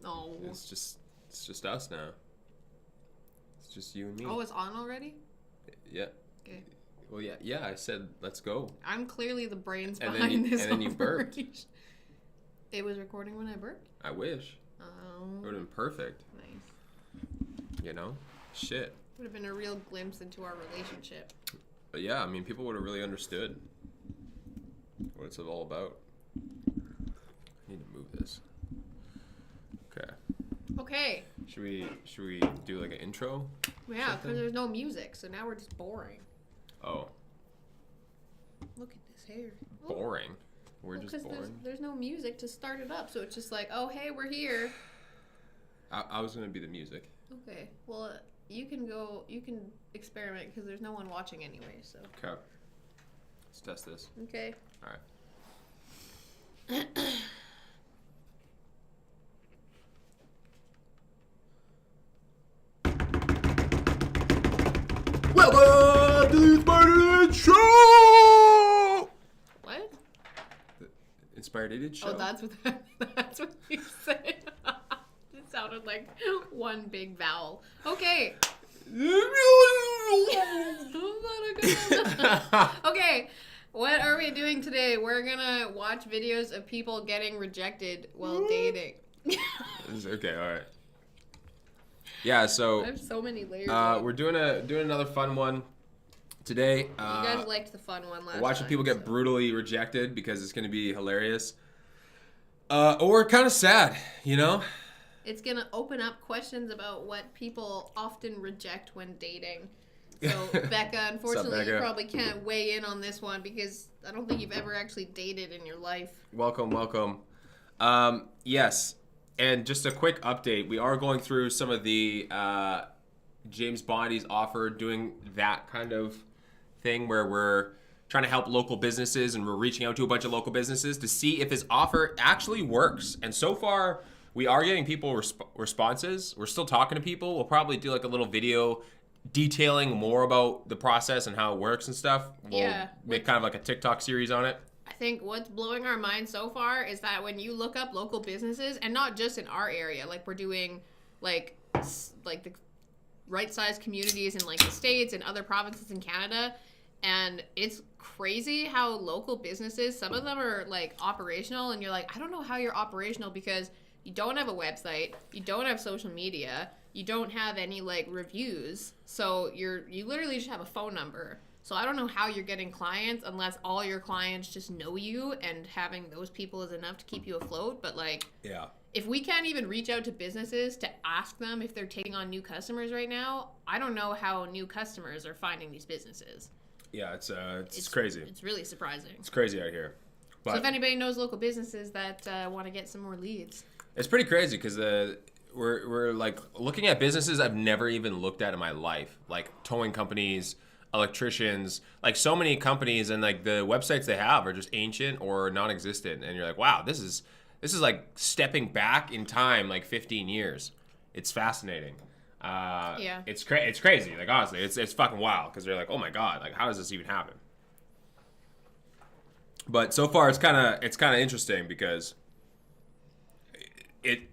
Oh. It's just us now. It's just you and me. Oh, it's on already? Yeah. Okay. Well, yeah. I said let's go. I'm clearly the brains And behind this. And then you burped. It was recording when I burped? I wish. Oh. It would have been perfect. Nice. You know? Shit. Would have been a real glimpse into our relationship. But yeah, I mean, people would have really understood what it's all about. I need to move this. Okay. Okay. Should we do like an intro? Yeah, because there's no music, so now we're just boring. Oh. Look at this hair. Boring. We're just boring. There's no music to start it up, so it's just like, oh, hey, we're here. I was gonna be the music. Okay. Well, you can experiment because there's no one watching anyway, so. Okay. Let's test this. Okay. All right. Welcome to the Inspired Idiot Show! What? The Inspired Idiot Show? Oh, that's what you said. It sounded like one big vowel. Okay. Okay. What are we doing today? We're gonna watch videos of people getting rejected while dating. Okay, all right. Yeah, so I have so many layers. we're doing another fun one today. You guys liked the fun one last watching time, people get so. brutally rejected because it's going to be hilarious. Or kind of sad, you know? It's gonna open up questions about what people often reject when dating. So, Becca, unfortunately, Becca? you probably can't weigh in on this one because I don't think you've ever actually dated in your life. Welcome. Yes, and just a quick update. We are going through some of the James Bondi's offer, doing that kind of thing where we're trying to help local businesses and we're reaching out to a bunch of local businesses to see if his offer actually works. And so far, we are getting people responses. We're still talking to people. We'll probably do like a little video detailing more about the process and how it works and stuff. We'll make kind of like a TikTok series on it. I think what's blowing our mind so far is that when you look up local businesses, and not just in our area, like we're doing like the right-sized communities in like the States and other provinces in Canada, and it's crazy how local businesses, some of them are like operational, and you're like, I don't know how you're operational because you don't have a website, you don't have social media, you don't have any like reviews, so you literally just have a phone number. So I don't know how you're getting clients unless all your clients just know you, and having those people is enough to keep you afloat. But like, Yeah. if we can't even reach out to businesses to ask them if they're taking on new customers right now, I don't know how new customers are finding these businesses. Yeah, it's crazy. It's really surprising. It's crazy out here. But So if anybody knows local businesses that want to get some more leads. it's pretty crazy because we're like looking at businesses I've never even looked at in my life, like towing companies, electricians, like so many companies, and like the websites they have are just ancient or non-existent, and you're like, wow, this is like stepping back in time like 15 years. It's fascinating. Yeah. It's crazy. Like honestly, it's fucking wild because they're like, oh my god, like how does this even happen? But so far it's kind of interesting because it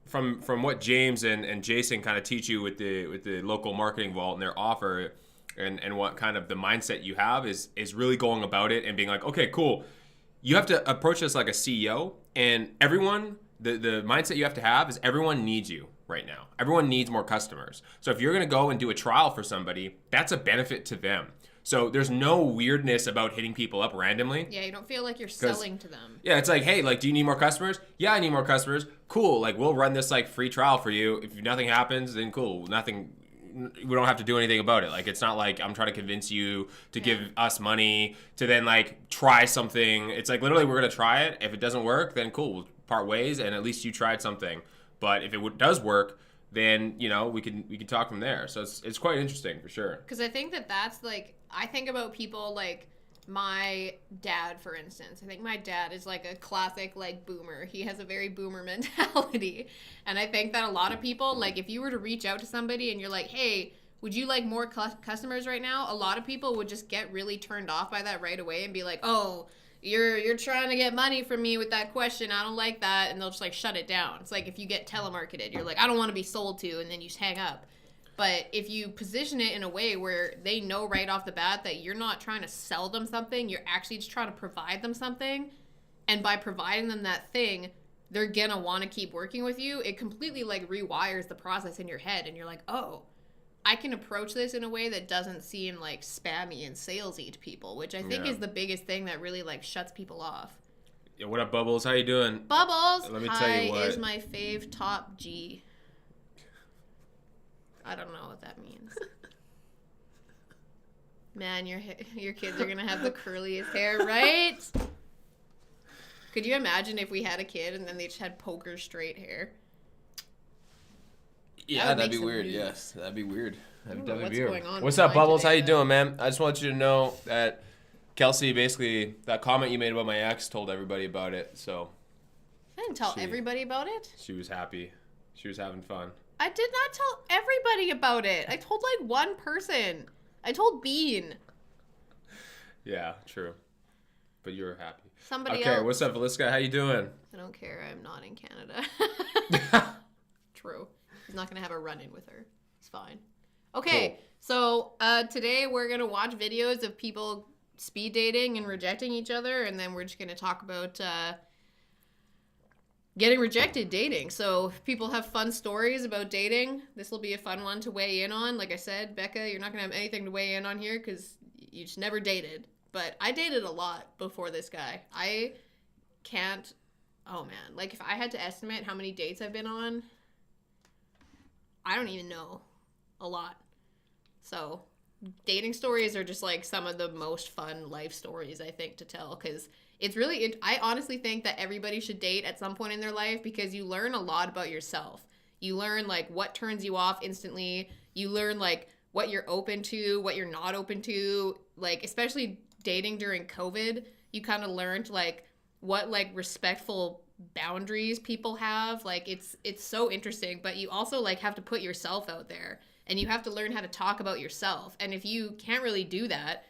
from what James and Jason kind of teach you with the local marketing vault and their offer, and what kind of the mindset you have is really going about it and being like, okay, cool. You have to approach this like a CEO, and everyone, the mindset you have to have is everyone needs you right now. Everyone needs more customers. So if you're going to go and do a trial for somebody, that's a benefit to them. So there's no weirdness about hitting people up randomly. Yeah, you don't feel like you're selling to them. Yeah, it's like, hey, like, do you need more customers? Yeah, I need more customers. Cool. Like, we'll run this like free trial for you. If nothing happens, then cool. We don't have to do anything about it. Like, it's not like I'm trying to convince you to give us money to then like try something. It's like literally we're gonna try it. If it doesn't work, then cool, we'll part ways, and at least you tried something. But if it does work, then we can talk from there. So it's quite interesting for sure. Because I think that's like, I think about people like my dad, for instance. I think my dad is like a classic like boomer. He has a very boomer mentality. And I think that a lot of people, like if you were to reach out to somebody and you're like, hey, would you like more customers right now? A lot of people would just get really turned off by that right away and be like, oh, you're trying to get money from me with that question. I don't like that. And they'll just like shut it down. It's like if you get telemarketed, you're like, I don't want to be sold to, and then you just hang up. But if you position it in a way where they know right off the bat that you're not trying to sell them something, you're actually just trying to provide them something. And by providing them that thing, they're going to want to keep working with you. It completely like rewires the process in your head. And you're like, oh, I can approach this in a way that doesn't seem like spammy and salesy to people, which I think is the biggest thing that really like shuts people off. Yeah, what up, Bubbles? How you doing? Bubbles! Let me tell you what. Is my fave top G. I don't know what that means. Man, your kids are gonna have the curliest hair, right? Could you imagine if we had a kid and then they just had poker straight hair? Yeah, that'd be weird. Yes, that'd be weird. That'd definitely be weird. Going What's with up, Bubbles? today, How you doing, man? I just want you to know that Kelsey, basically, that comment you made about my ex, told everybody about it. So I didn't tell everybody about it. she was happy. She was having fun. I did not tell everybody about it. I told like one person. I told Bean. Yeah, true. But you were happy. Somebody okay, else. what's up, Velisca? How you doing? I don't care. I'm not in Canada. True. He's not gonna have a run-in with her. It's fine. Okay, So today we're gonna watch videos of people speed dating and rejecting each other, and then we're just gonna talk about getting rejected dating. So if people have fun stories about dating, this will be a fun one to weigh in on. Like I said, Becca, you're not gonna have anything to weigh in on here because you just never dated. But I dated a lot before this guy. I can't. Oh man, like if I had to estimate how many dates I've been on, I don't even know. A lot. So dating stories are just like some of the most fun life stories I think to tell, because it's really I honestly think that everybody should date at some point in their life, because you learn a lot about yourself. You learn like what turns you off instantly. You learn like what you're open to, what you're not open to. Like especially dating during COVID, you kind of learned like what like respectful boundaries people have. Like it's so interesting, but you also like have to put yourself out there. And you have to learn how to talk about yourself. And if you can't really do that,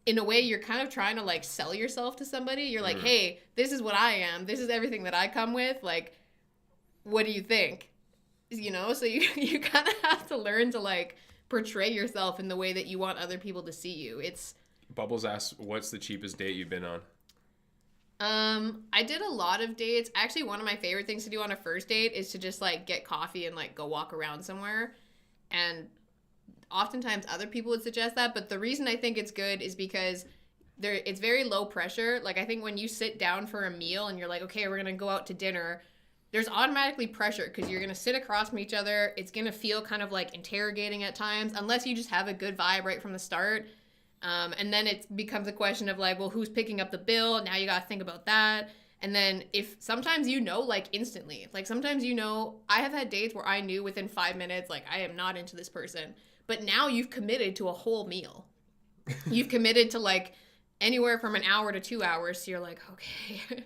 in a way, you're kind of trying to like sell yourself to somebody. You're like, hey, this is what I am. This is everything that I come with. Like, what do you think? You know, so you kind of have to learn to like portray yourself in the way that you want other people to see you. Bubbles asked, what's the cheapest date you've been on? I did a lot of dates. Actually, one of my favorite things to do on a first date is to just like get coffee and like go walk around somewhere. And oftentimes other people would suggest that, but the reason I think it's good is because it's very low pressure. Like I think when you sit down for a meal and you're like, okay, we're gonna go out to dinner, there's automatically pressure because you're gonna sit across from each other. It's gonna feel kind of like interrogating at times, unless you just have a good vibe right from the start. And then it becomes a question of like, well, who's picking up the bill? Now you gotta think about that. And then if sometimes like instantly, like sometimes I have had dates where I knew within 5 minutes, like I am not into this person, but now you've committed to a whole meal. You've committed to like anywhere from an hour to 2 hours. So you're like, okay.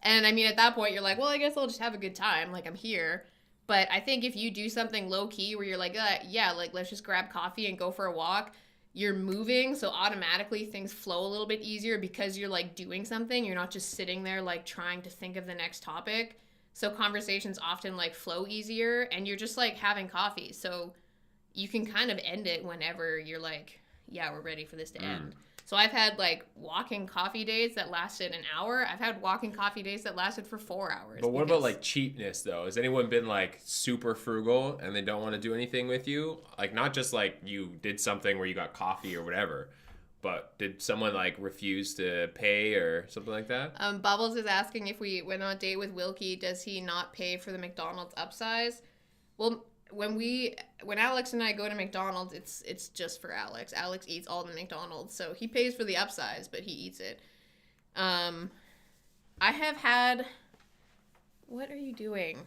And I mean, at that point you're like, well, I guess I'll just have a good time. Like I'm here. But I think if you do something low key where you're like, yeah, like let's just grab coffee and go for a walk, you're moving, so automatically things flow a little bit easier because you're like doing something. You're not just sitting there like trying to think of the next topic. So conversations often like flow easier, and you're just like having coffee. So you can kind of end it whenever you're like, yeah, we're ready for this to end. So I've had like walking coffee dates that lasted an hour. I've had walking coffee dates that lasted for 4 hours. But what about like cheapness though? Has anyone been like super frugal and they don't want to do anything with you? Like not just like you did something where you got coffee or whatever, but did someone like refuse to pay or something like that? Bubbles is asking if we went on a date with Wilkie, does he not pay for the McDonald's upsize? Well, when Alex and I go to McDonald's, it's just for Alex. Alex eats all the McDonald's, so he pays for the upsize, but he eats it. I have had. What are you doing?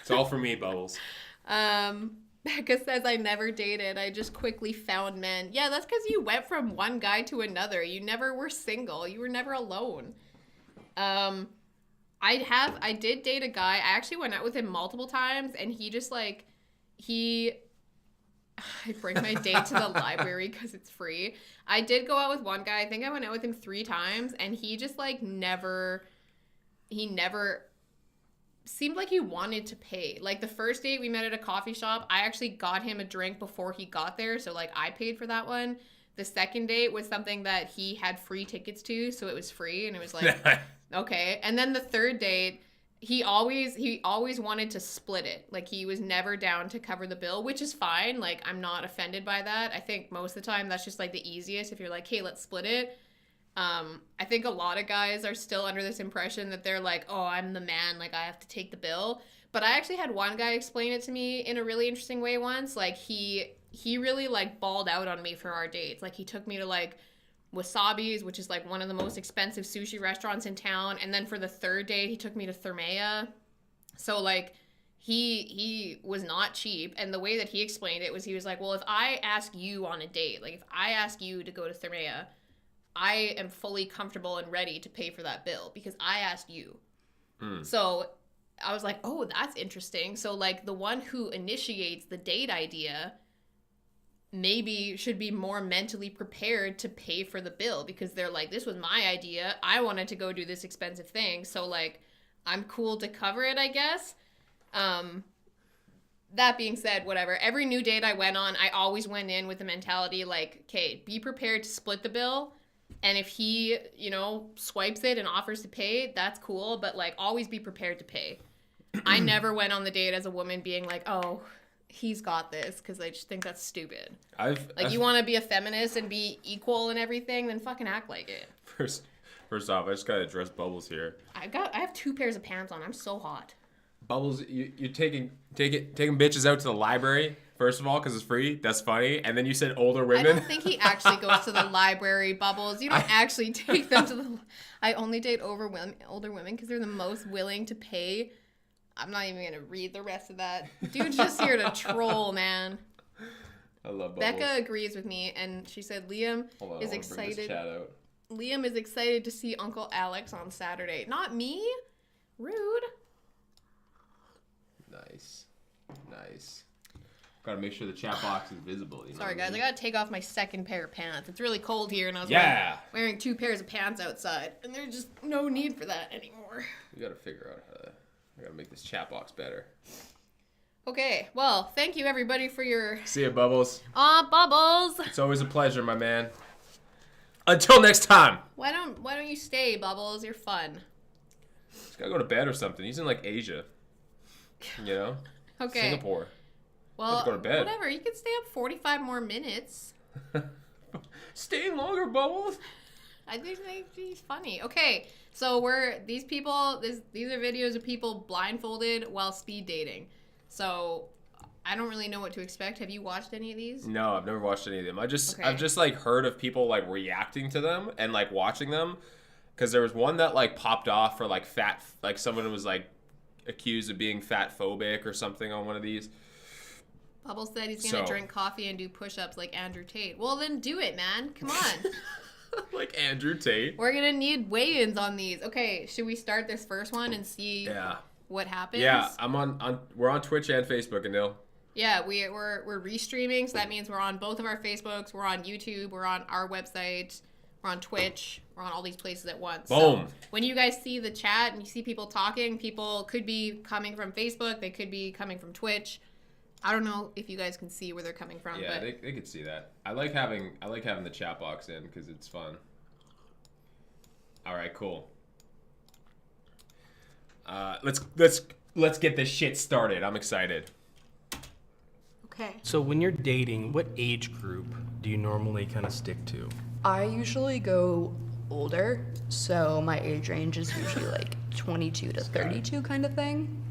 It's all for me, Bubbles. Becca says I never dated. I just quickly found men. Yeah, that's because you went from one guy to another. You never were single. You were never alone. I did date a guy. I actually went out with him multiple times, and he just like, I bring my date to the library because it's free. I did go out with one guy. I think I went out with him 3 times, and he just like never seemed like he wanted to pay. Like the first date we met at a coffee shop, I actually got him a drink before he got there, so like I paid for that one. The second date was something that he had free tickets to, so it was free, and it was like okay. And then the third date, he always wanted to split it. Like he was never down to cover the bill, which is fine. Like I'm not offended by that. I think most of the time that's just like the easiest if you're like, hey, let's split it. I think a lot of guys are still under this impression that they're like, oh, I'm the man, like I have to take the bill. But I actually had one guy explain it to me in a really interesting way once. Like he really like balled out on me for our dates. Like he took me to like Wasabi's, which is like one of the most expensive sushi restaurants in town, and then for the third date he took me to Thermea. So like he was not cheap, and the way that he explained it was he was like, well, if I ask you on a date, like if I ask you to go to Thermea, I am fully comfortable and ready to pay for that bill because I asked you. So I was like, oh, that's interesting. So like the one who initiates the date idea maybe should be more mentally prepared to pay for the bill because they're like, this was my idea. I wanted to go do this expensive thing. So like, I'm cool to cover it, I guess. That being said, whatever. Every new date I went on, I always went in with the mentality like, okay, be prepared to split the bill. And if he, you know, swipes it and offers to pay, that's cool. But like, always be prepared to pay. I never went on the date as a woman being like, oh, he's got this, because I just think that's stupid. You want to be a feminist and be equal and everything, then fucking act like it. First off, I just gotta address Bubbles here. I have 2 pairs of pants on. I'm so hot. Bubbles, you're taking bitches out to the library first of all because it's free. That's funny. And then you said older women. I don't think he actually goes to the library, Bubbles. You don't actually take them to the. I only date older women because they're the most willing to pay. I'm not even gonna read the rest of that. Dude's just here to troll, man. I love Bubbles. Becca agrees with me, and she said Liam is excited. Liam is excited to see Uncle Alex on Saturday. Not me. Rude. Nice. Gotta make sure the chat box is visible. You know Sorry, guys. I mean? I gotta take off my second pair of pants. It's really cold here, and I was wearing 2 pairs of pants outside, and there's just no need for that anymore. We gotta figure out how to. I gotta make this chat box better. Okay, well, thank you everybody for your. See ya, Bubbles. Aw, Bubbles. It's always a pleasure, my man. Until next time. Why don't you stay, Bubbles? You're fun. He's gotta go to bed or something. He's in like Asia. You know. Okay. Singapore. Well, go to bed. Whatever. You can stay up 45 more minutes. Stay longer, Bubbles. I think he's funny. Okay, so these are videos of people blindfolded while speed dating. So I don't really know what to expect. Have you watched any of these? No, I've never watched any of them. I've just like heard of people like reacting to them and like watching them, because there was one that like popped off for like someone was like accused of being fat phobic or something on one of these. Bubbles said he's gonna drink coffee and do push-ups like Andrew Tate. Well, then do it, man. Come on. Like Andrew Tate. We're gonna need weigh-ins on these. Okay, should we start this first one and see what happens? Yeah, we're on Twitch and Facebook, Anil. Yeah, we're restreaming, so that means we're on both of our Facebooks, we're on YouTube, we're on our website, we're on Twitch, we're on all these places at once. Boom. So when you guys see the chat and you see people talking, people could be coming from Facebook, they could be coming from Twitch. I don't know if you guys can see where they're coming from. Yeah, but they could see that. I like having the chat box in because it's fun. All right, cool. Let's get this shit started. I'm excited. Okay. So when you're dating, what age group do you normally kind of stick to? I usually go older, so my age range is usually like 22 to 32 kind of thing.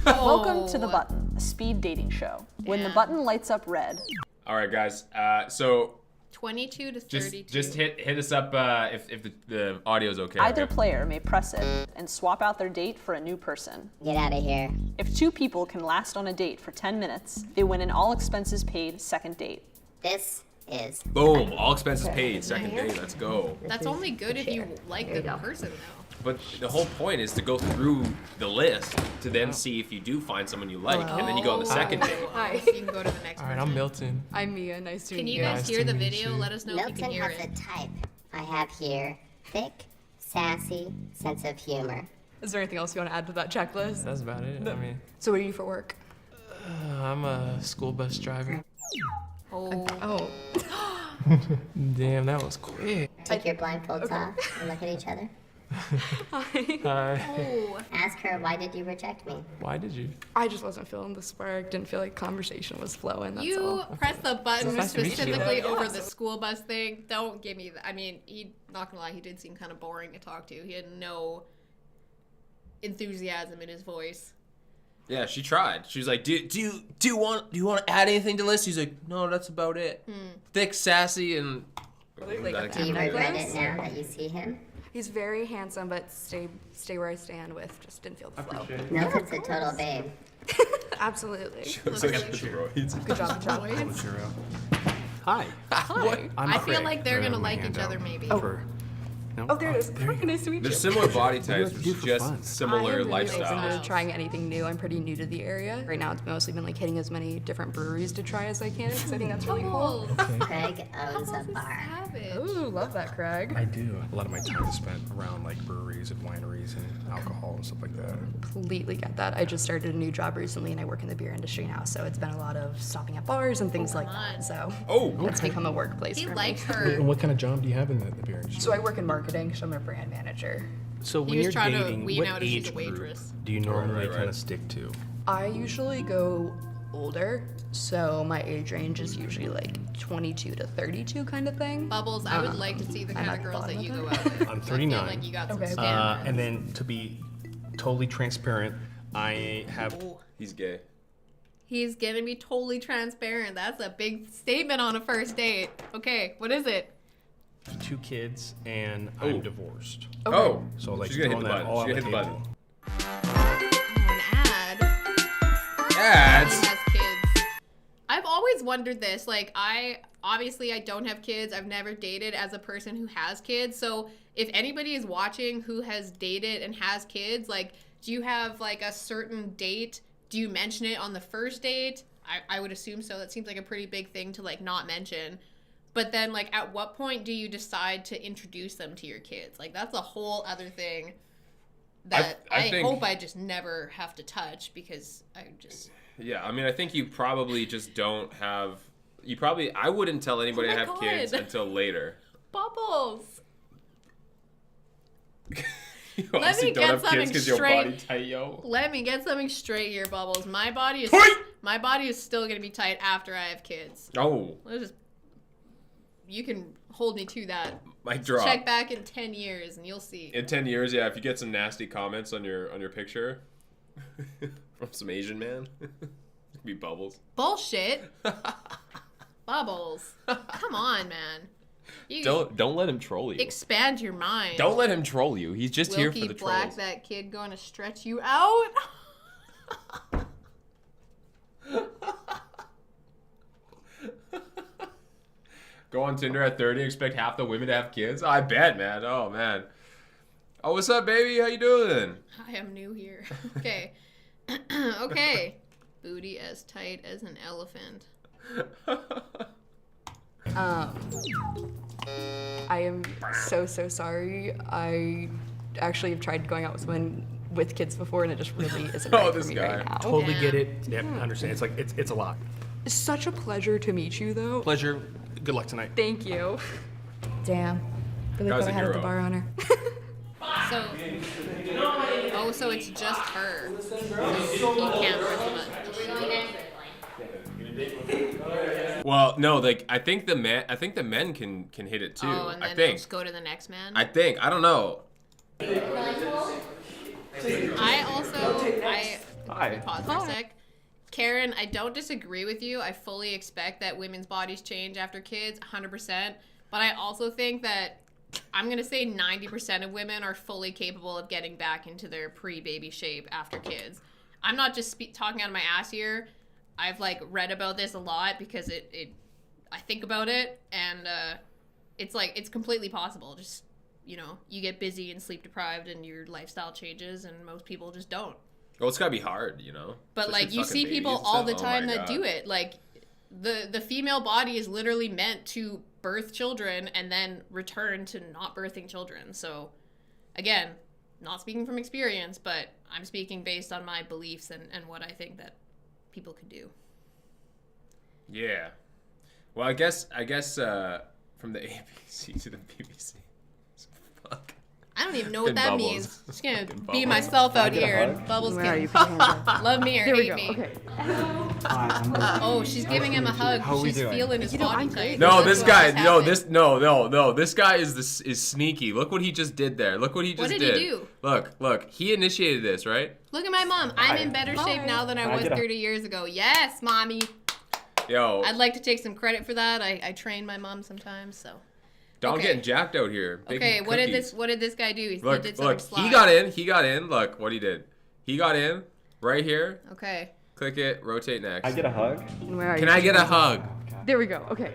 Welcome to The Button, a speed dating show. When the button lights up red. All right, guys. So 22 to 32. just hit us up if the audio's okay. Either player may press it and swap out their date for a new person. Get out of here. If 2 people can last on a date for 10 minutes, they win an all expenses paid second date. This is Boom! All expenses paid. Second day. Let's go. That's only good if you like the person, though. But the whole point is to go through the list to then see if you do find someone you like, and then you go on the second date. Hi. So you can go to the next All right, person. I'm Milton. I'm Mia. Nice to Can meet you you. guys Nice hear to the meet video? you. Let us know if you Milton can hear has it. a type. I have here thick, sassy, sense of humor. Is there anything else you want to add to that checklist? That's about it. I mean, So what do you do for work? I'm a school bus driver. Oh. Oh, Damn, that was quick. Take your blindfolds off and look at each other. Hi. Oh. Ask her, why did you reject me? Why did you? I just wasn't feeling the spark. Didn't feel like conversation was flowing. That's You all. press the button nice to meet you. specifically over the school bus thing. Don't give me that. I mean, not gonna lie, he did seem kind of boring to talk to. He had no enthusiasm in his voice. Yeah, she tried. She was like, "Do you want to add anything to the list?" He's like, "No, that's about it." Thick, sassy, and Like a Do you Like regret this? it now that you see him? He's very handsome, but stay where I stand with. Just didn't feel the flow. Milton's a total babe. Absolutely. looks like steroids. Good job, good job. Hi. Hi. I'm I feel Craig. like they're Right, gonna I'm like hand each other out maybe. for- No? Oh, there it is. There you go. Nice to meet you. They're similar body types, What do but you do for just fun? similar I'm really open lifestyles. to trying anything new. I'm pretty new to the area. Right now, it's mostly been like hitting as many different breweries to try as I can, because I think that's really cool. Craig owns a bar. Savage. Ooh, love that, Craig. I do. A lot of my time is spent around like breweries and wineries and alcohol and stuff like that. Completely get that. I just started a new job recently, and I work in the beer industry now, so it's been a lot of stopping at bars and things like on. that. So Oh, it's become a workplace He for likes me. her. And what kind of job do you have in the beer industry? So I work in marketing, so I'm a brand manager. So when was you're trying to dating, wean what out if she's age a group waitress. do you normally right. kind of stick to? I usually go older, so my age range is usually like 22 to 32 kind of thing. Bubbles, I would like to see the I'm kind at of the girls that bottom you of go that. out with. I'm I 39. feel like you got some Okay. standards. And then to be totally transparent, I have he's gay. He's gonna be totally transparent. That's a big statement on a first date. Okay, what is it? 2 kids and Oh. I'm divorced. Oh, So like she's gonna hit the throwing that button. all She's on gonna the hit the table. button. Oh, an ad. Ads. He has kids. I've always wondered this. Like, I don't have kids. I've never dated as a person who has kids. So if anybody is watching who has dated and has kids, like, do you have like a certain date? Do you mention it on the first date? I would assume so. That seems like a pretty big thing to like not mention. But then, like, at what point do you decide to introduce them to your kids? Like, that's a whole other thing that I I think- hope I just never have to touch because I just. Yeah, I mean, I think you probably just don't have. I wouldn't tell anybody Oh I my have kids God. until later. Bubbles! You Let obviously me don't get have kids something because your straight. body tight, yo. Let me get something straight here, Bubbles. My body is still gonna be tight after I have kids. Oh, You can hold me to that. mic drop. Check back in 10 years and you'll see. In 10 years, yeah, if you get some nasty comments on your picture from some Asian man, it'd be Bubbles. Bullshit. Bubbles. Come on, man. You Don't let him troll you. expand your mind. Don't let him troll you. He's just here Wilkie for the Black, trolls. that kid gonna stretch you out. Go on Tinder at 30, expect half the women to have kids. I bet, man. Oh man. Oh, what's up, baby? How you doing? I am new here. Okay. Okay. Booty as tight as an elephant. I am so sorry. I actually have tried going out with someone with kids before, and it just really isn't Oh, right for this me guy. right now. Totally Yeah. get it. Yep, understand. It's like it's a lot. It's such a pleasure to meet you, though. Pleasure. Good luck tonight. Thank you. Damn. Really Guy's thought I a had at the hero. bar on her. So it's just her. So he can't press the button. Well, no, like I think the men can hit it too. Oh, and then I they'll think. just go to the next man. I don't know. Hi. Pause for a sec. Karen, I don't disagree with you. I fully expect that women's bodies change after kids, 100%. But I also think that I'm going to say 90% of women are fully capable of getting back into their pre-baby shape after kids. I'm not just talking out of my ass here. I've like read about this a lot because I think about it, and it's completely possible. Just, you get busy and sleep deprived and your lifestyle changes, and most people just don't. Well, it's gotta be hard, you know. But Especially like you fucking see people babies and all the stuff. Oh time my that do God. it. Like the female body is literally meant to birth children and then return to not birthing children. So again, not speaking from experience, but I'm speaking based on my beliefs and what I think that people could do. Yeah. Well, I guess from the ABC to the BBC. Fuck. I don't even know what Fucking that bubbles. means. I'm just gonna Fucking be bubbles. myself out Can I get a here and hug? Bubbles Where are you? can Put your hands up. love me or There we hate go. me. Okay. Hi, I'm Oh, she's giving him a hug. How we She's doing? feeling his You know, body I'm type. great. No, That's this what guy. just No, happened. no. This guy is sneaky. Look what he just did there. Look what he just What did he do? Look. He initiated this, right? Look at my mom. I'm in better shape now than I Can I was get a- 30 years ago. Yes, mommy. Yo, I'd like to take some credit for that. I train my mom sometimes, so. Dom okay. getting jacked out here. baking Okay, what did cookies. this guy do? He Look, did something look. sly. He got in. Look what he did. He got in right here. Okay. Click it. Rotate next. I get a hug? Where are Can you? I get a hug? There we go. Okay.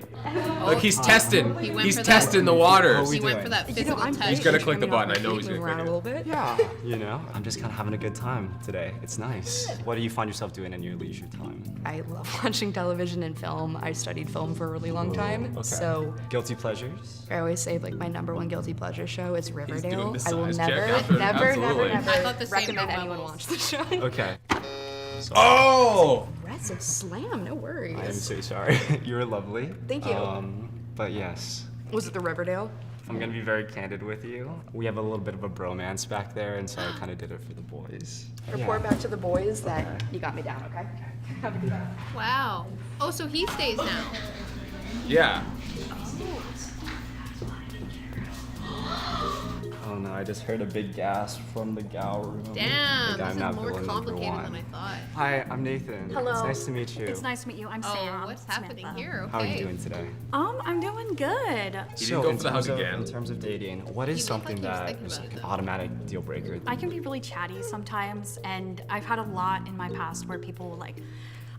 Look, he's testing. He went He's for that. testing the waters. we He went doing? for that You know, physical I'm touch. He's gonna great. click the Coming off button. I know my he's feet, gonna move around click a little bit. Yeah, you know, I'm just kind of having a good time today. It's nice. What do you find yourself doing in your leisure time? I love watching television and film. I studied film for a really long time. Okay. So Guilty pleasures? I always say like my number one guilty pleasure show is doing Riverdale. the I will size check never, after- never, absolutely. I thought the same recommend no anyone bubbles. watch the show. Okay. Oh! That's a slam. No worries. I am so sorry. You're lovely. Thank you. But yes, Was it the Riverdale? I'm gonna be very candid with you. We have a little bit of a bromance back there, and so I kind of did it for the boys. Report back to the boys that you got me down. Okay. Have a good night. Wow. Oh, so he stays now. Yeah. Oh no, I just heard a big gasp from the gal room. Damn, Like, I'm this not is more villain number complicated one. than I thought. Hi, I'm Nathan. Hello. It's nice to meet you. It's nice to meet you. I'm Oh, Sam. what's happening Samantha. here? Okay. How are you doing today? I'm doing good. He didn't go in for the terms hug of, again. in terms of dating, what He is looked like something he was that thinking is about like it, an though. automatic deal breaker? I can be really chatty sometimes, and I've had a lot in my past where people will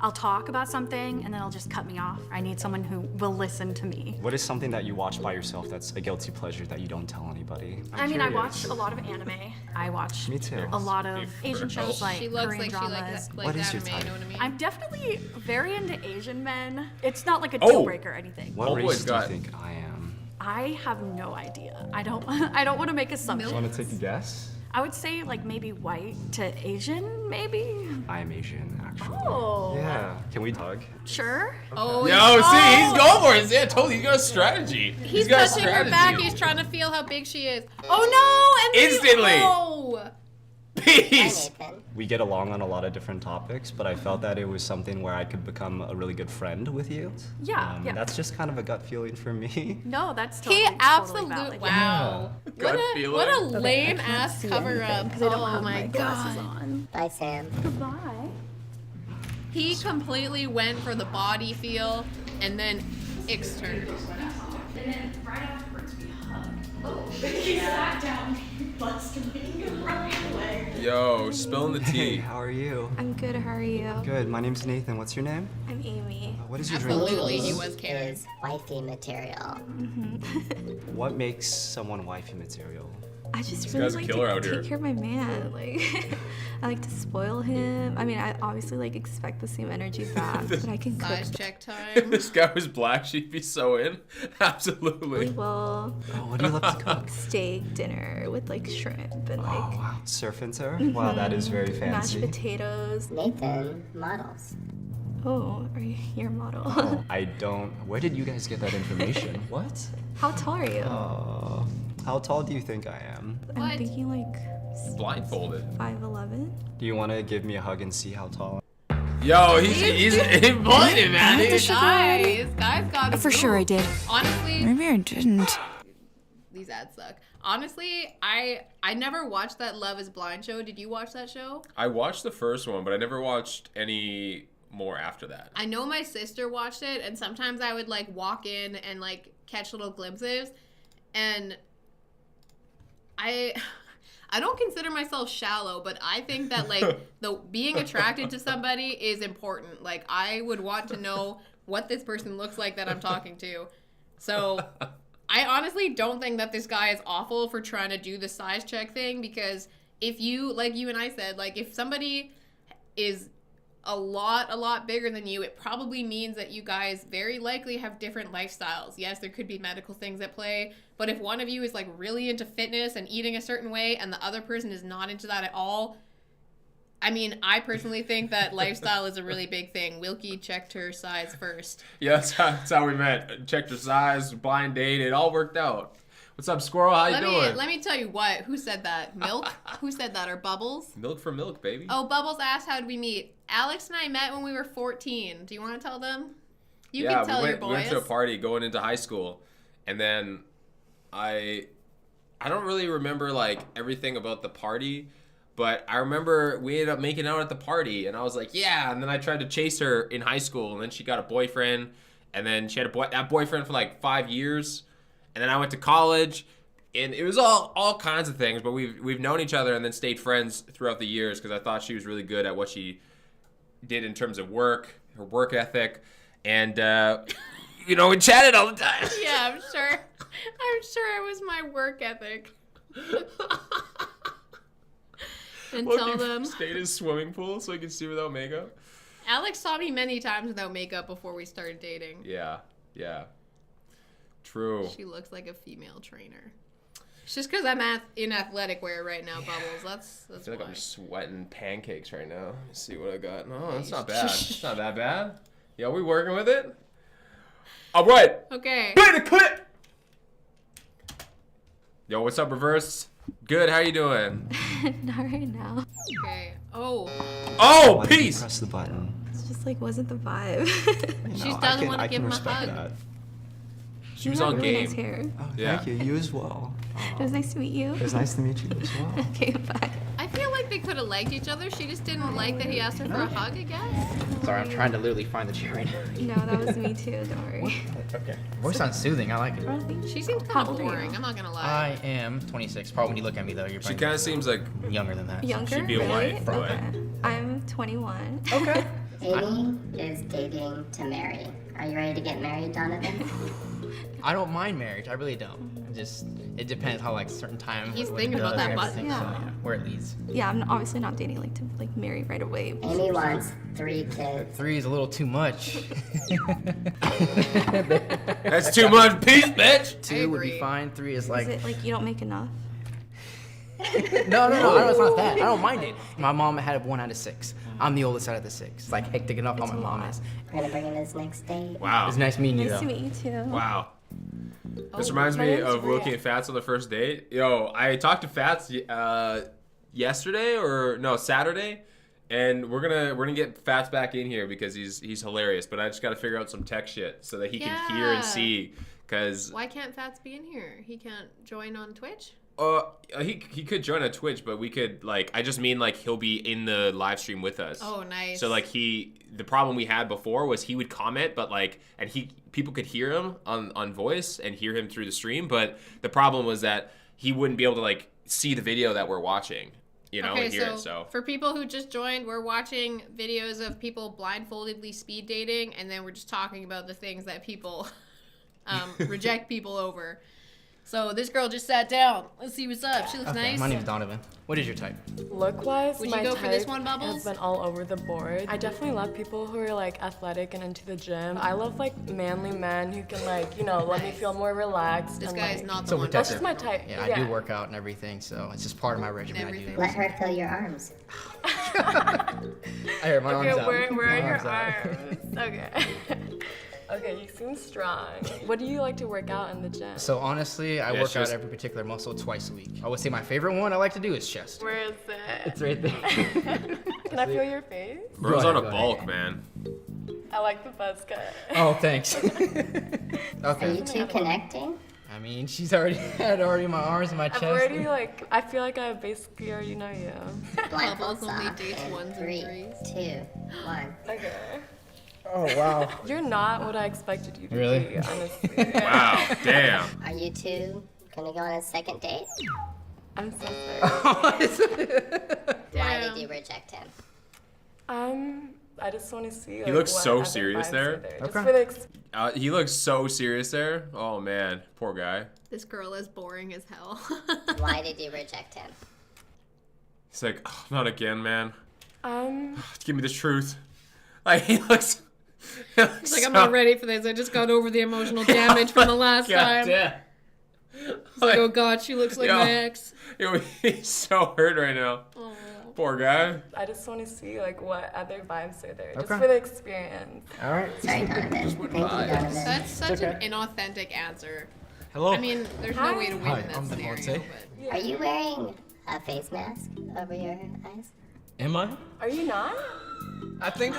I'll talk about something and then they'll just cut me off. I need someone who will listen to me. What is something that you watch by yourself that's a guilty pleasure that you don't tell anybody? I mean, I watch a lot of anime. I watch Me too. a lot of Asian shows like She looks Korean like dramas. she likes What is your anime, you know type? what I mean? I'm definitely very into Asian men. It's not like a Oh! deal breaker or anything. What Oh, race boy's do you got- think I am? I have no idea. I don't want to make assumptions. Want to take a guess? I would say like maybe white to Asian, maybe. I am Asian, actually. Oh. Yeah. Can we hug? Sure. Oh, Yo, see, he's going for it. Yeah, totally. He's got a strategy. He's got a touching her strategy. back. He's trying to feel how big she is. Oh no! And Instantly. Oh. Peace. Hi, Nathan. We get along on a lot of different topics, but I felt that it was something where I could become a really good friend with you. Yeah, yeah. That's just kind of a gut feeling for me. No, that's totally, He totally absolutely valid. wow. Gut What a feeling. lame ass cover up. Because I don't Oh have my glasses god. on. Bye, Sam. Goodbye. He completely went for the body feel and then external. And then right afterwards we hugged. He sat down, busted me right away. Yo, spilling the Hey, tea. how are you? I'm good, how are you? Good. My name's Nathan. What's your name? I'm Amy. What is your dream? Absolutely, he was caring. Is wifey material. What makes someone wifey material? I just This really guy's a like killer to out take here. care of my man. Like, I like to spoil him. I mean, I obviously like expect the same energy back, but I can cook Size check time. This guy was black sheep. He's so in. Absolutely. really well. Oh, what do you love to cook? Steak dinner with like shrimp and Oh, like wow. Surf and turf? Wow, that is very mashed fancy. potatoes. Nathan models. Oh, are you your model? Oh, I don't. Where did you guys get that information? What? How tall are you? How tall do you think I am? What? I'm thinking like Blindfolded. 5'11". Do you want to give me a hug and see how tall? Yo, he's pointing, man. Guys, guys got For sure I did. Honestly, Maybe I didn't. these ads suck. Honestly, I never watched that Love Is Blind show. Did you watch that show? I watched the first one, but I never watched any more after that. I know my sister watched it, and sometimes I would like walk in and like catch little glimpses, and I don't consider myself shallow, but I think that like the being attracted to somebody is important. Like I would want to know what this person looks like that I'm talking to. So I honestly don't think that this guy is awful for trying to do the size check thing, because if you, like you and I said, like if somebody is a lot bigger than you, it probably means that you guys very likely have different lifestyles. Yes, there could be medical things at play, but if one of you is like really into fitness and eating a certain way and the other person is not into that at all, I mean, I personally think that lifestyle is a really big thing. Wilkie checked her size first. Yeah, that's how we met. Checked her size, blind date, it all worked out. What's up, Squirrel? How you doing? Let me tell you what. Who said that? Milk? Who said that? Or Bubbles? Milk for milk, baby. Oh, Bubbles asked how did we meet. Alex and I met when we were 14. Do you want to tell them? You can tell your boys. We went to a party going into high school, and then I don't really remember like everything about the party, but I remember we ended up making out at the party, and I was like, yeah. And then I tried to chase her in high school, and then she got a boyfriend, and then she had that boyfriend for like 5 years, and then I went to college, and it was all kinds of things. But we've known each other and then stayed friends throughout the years because I thought she was really good at what she did in terms of work, her work ethic, and you know, we chatted all the time. Yeah, I'm sure it was my work ethic. And tell them. Stayed in a swimming pool so I could see without makeup. Alex saw me many times without makeup before we started dating. Yeah. True. She looks like a female trainer. It's just because I'm in athletic wear right now, Bubbles. That's I feel why. like I'm sweating pancakes right now. Let's see what I got. No, that's not bad. It's not that bad. Yeah, we working with it? All right. Okay. Play the clip. Yo, what's up, Reverse? Good, how you doing? Not right now. Okay. Oh. Oh, Why did you peace! press the button. It's just like wasn't the vibe. She doesn't want to give him a respect hug. that. She was You have on really game. nice hair. Oh, Yeah. thank you. You as well. It was nice to meet you. It was nice to meet you as well. Okay, bye. I feel like they could have liked each other. She just didn't like that he asked her for a hug, I guess. Sorry, I'm trying to literally find the chair right now. No, that was me too. Don't worry. Okay. Voice sounds soothing. I like it. She seems kind How of old are you? boring. I'm not gonna lie. I am 26. Probably when you look at me though, you're She probably kind of seems like younger than that. Younger? she'd be a really? wife, but Okay. I'm 21. Okay. Amy is dating to marry. Are you ready to get married, Donovan? I don't mind marriage. I really don't. It depends how like certain time. He's what it thinking about does that and button. everything, Yeah. So, yeah, where it leads. Yeah, I'm obviously not dating like to like marry right away. Amy wants 3 kids. 3 is a little too much. that's too much peace, bitch. 2 would agree. be fine. 3 is Is like it like you don't make enough? no, it's not that. I don't mind it. My mom had 1 out of 6. I'm the oldest out of the 6. It's like hectic enough how It's my a mom lot. is. We're gonna bring in his next date. Wow. It's nice meeting you Nice though. to meet you too. Wow. This Oh, reminds my me name's of Wilkie Rhea. and Fats on the first date. Yo, I talked to Fats yesterday or no Saturday, and we're gonna get Fats back in here because he's hilarious. But I just got to figure out some tech shit so that he can hear Yeah. and see. Cause Why can't Fats be in here? He can't join on Twitch? he could join on Twitch, but we could like I just mean like he'll be in the live stream with us. Oh, nice. So like the problem we had before was he would comment, but like and people could hear him on voice and hear him through the stream, but the problem was that he wouldn't be able to like see the video that we're watching, you know, Okay, and hear it. So for people who just joined, we're watching videos of people blindfoldedly speed dating, and then we're just talking about the things that people reject people over. So this girl just sat down. Let's see what's up. She looks Okay, nice. my name's Donovan. What is your type? Look-wise, Would you my go for this type one, Bubbles? has been all over the board. I definitely love people who are like athletic and into the gym. I love like manly men who can like, you know, let me feel more relaxed. This and, guy is like, not the So one. That's protective. just my type. Yeah, I do work out and everything, so it's just part of my regimen. Everything. Let her feel your arms. I hear my Okay, arms out. where are My your arms out. arms? Okay. Okay, you seem strong. What do you like to work out in the gym? So honestly, I Yeah, work she out was- every particular muscle twice a week. I would say my favorite one I like to do is chest. Where is it? It's right there. Can I feel your face? bro's Go on a ahead, go bulk, ahead. man. I like the buzz cut. Oh, thanks. Are Okay. you two connecting? I mean, she's already had my arms and my I've chest. already like, I feel like I basically already know you. Blindfolds Bubbles only off dates in ones and 3, threes. 2, 1. Okay. Oh wow. You're not what I expected you to Really? be, honestly. Wow, damn. Are you two gonna go on a second date? I'm so sorry. Why did you reject him? I just want to see. He looks what so other serious vibes there. are Just Okay. for the He looks so serious there. Oh man, poor guy. This girl is boring as hell. Why did you reject him? He's like, oh, not again, man. Give me the truth. Like, he looks He's like, I'm not ready for this. I just got over the emotional damage from the last time. Damn. He's like, oh God, she looks like my ex. Yo, he's so hurt right now. Aww. Poor guy. I just want to see like what other vibes are there, just Okay. for the experience. All right. Sorry, Donovan. Thank you, Donovan. That's such okay. an inauthentic answer. Hello. I mean, there's no way to win Hi, in that I'm scenario. Devontae. But Are you wearing a face mask over your eyes? Am I? Are you not? I think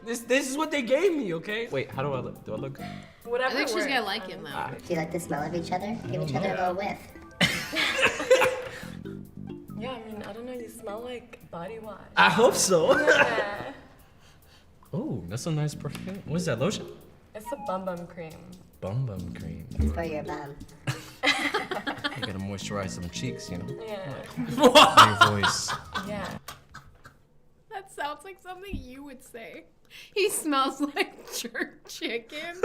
this is what they gave me. Okay. Wait, how do I look? Do I look? Whatever. I think she's works. gonna like him though. Do you like the smell of each other? Give each other a little whiff. Yeah, I mean, I don't know. You smell like body wash. I hope so. Yeah. Oh, that's a nice perfume. What is that lotion? It's a bum bum cream. Bum bum cream. It's for your bum. You gotta moisturize some cheeks, you know. Yeah. Your voice. Yeah. That sounds like something you would say. He smells like jerk chicken.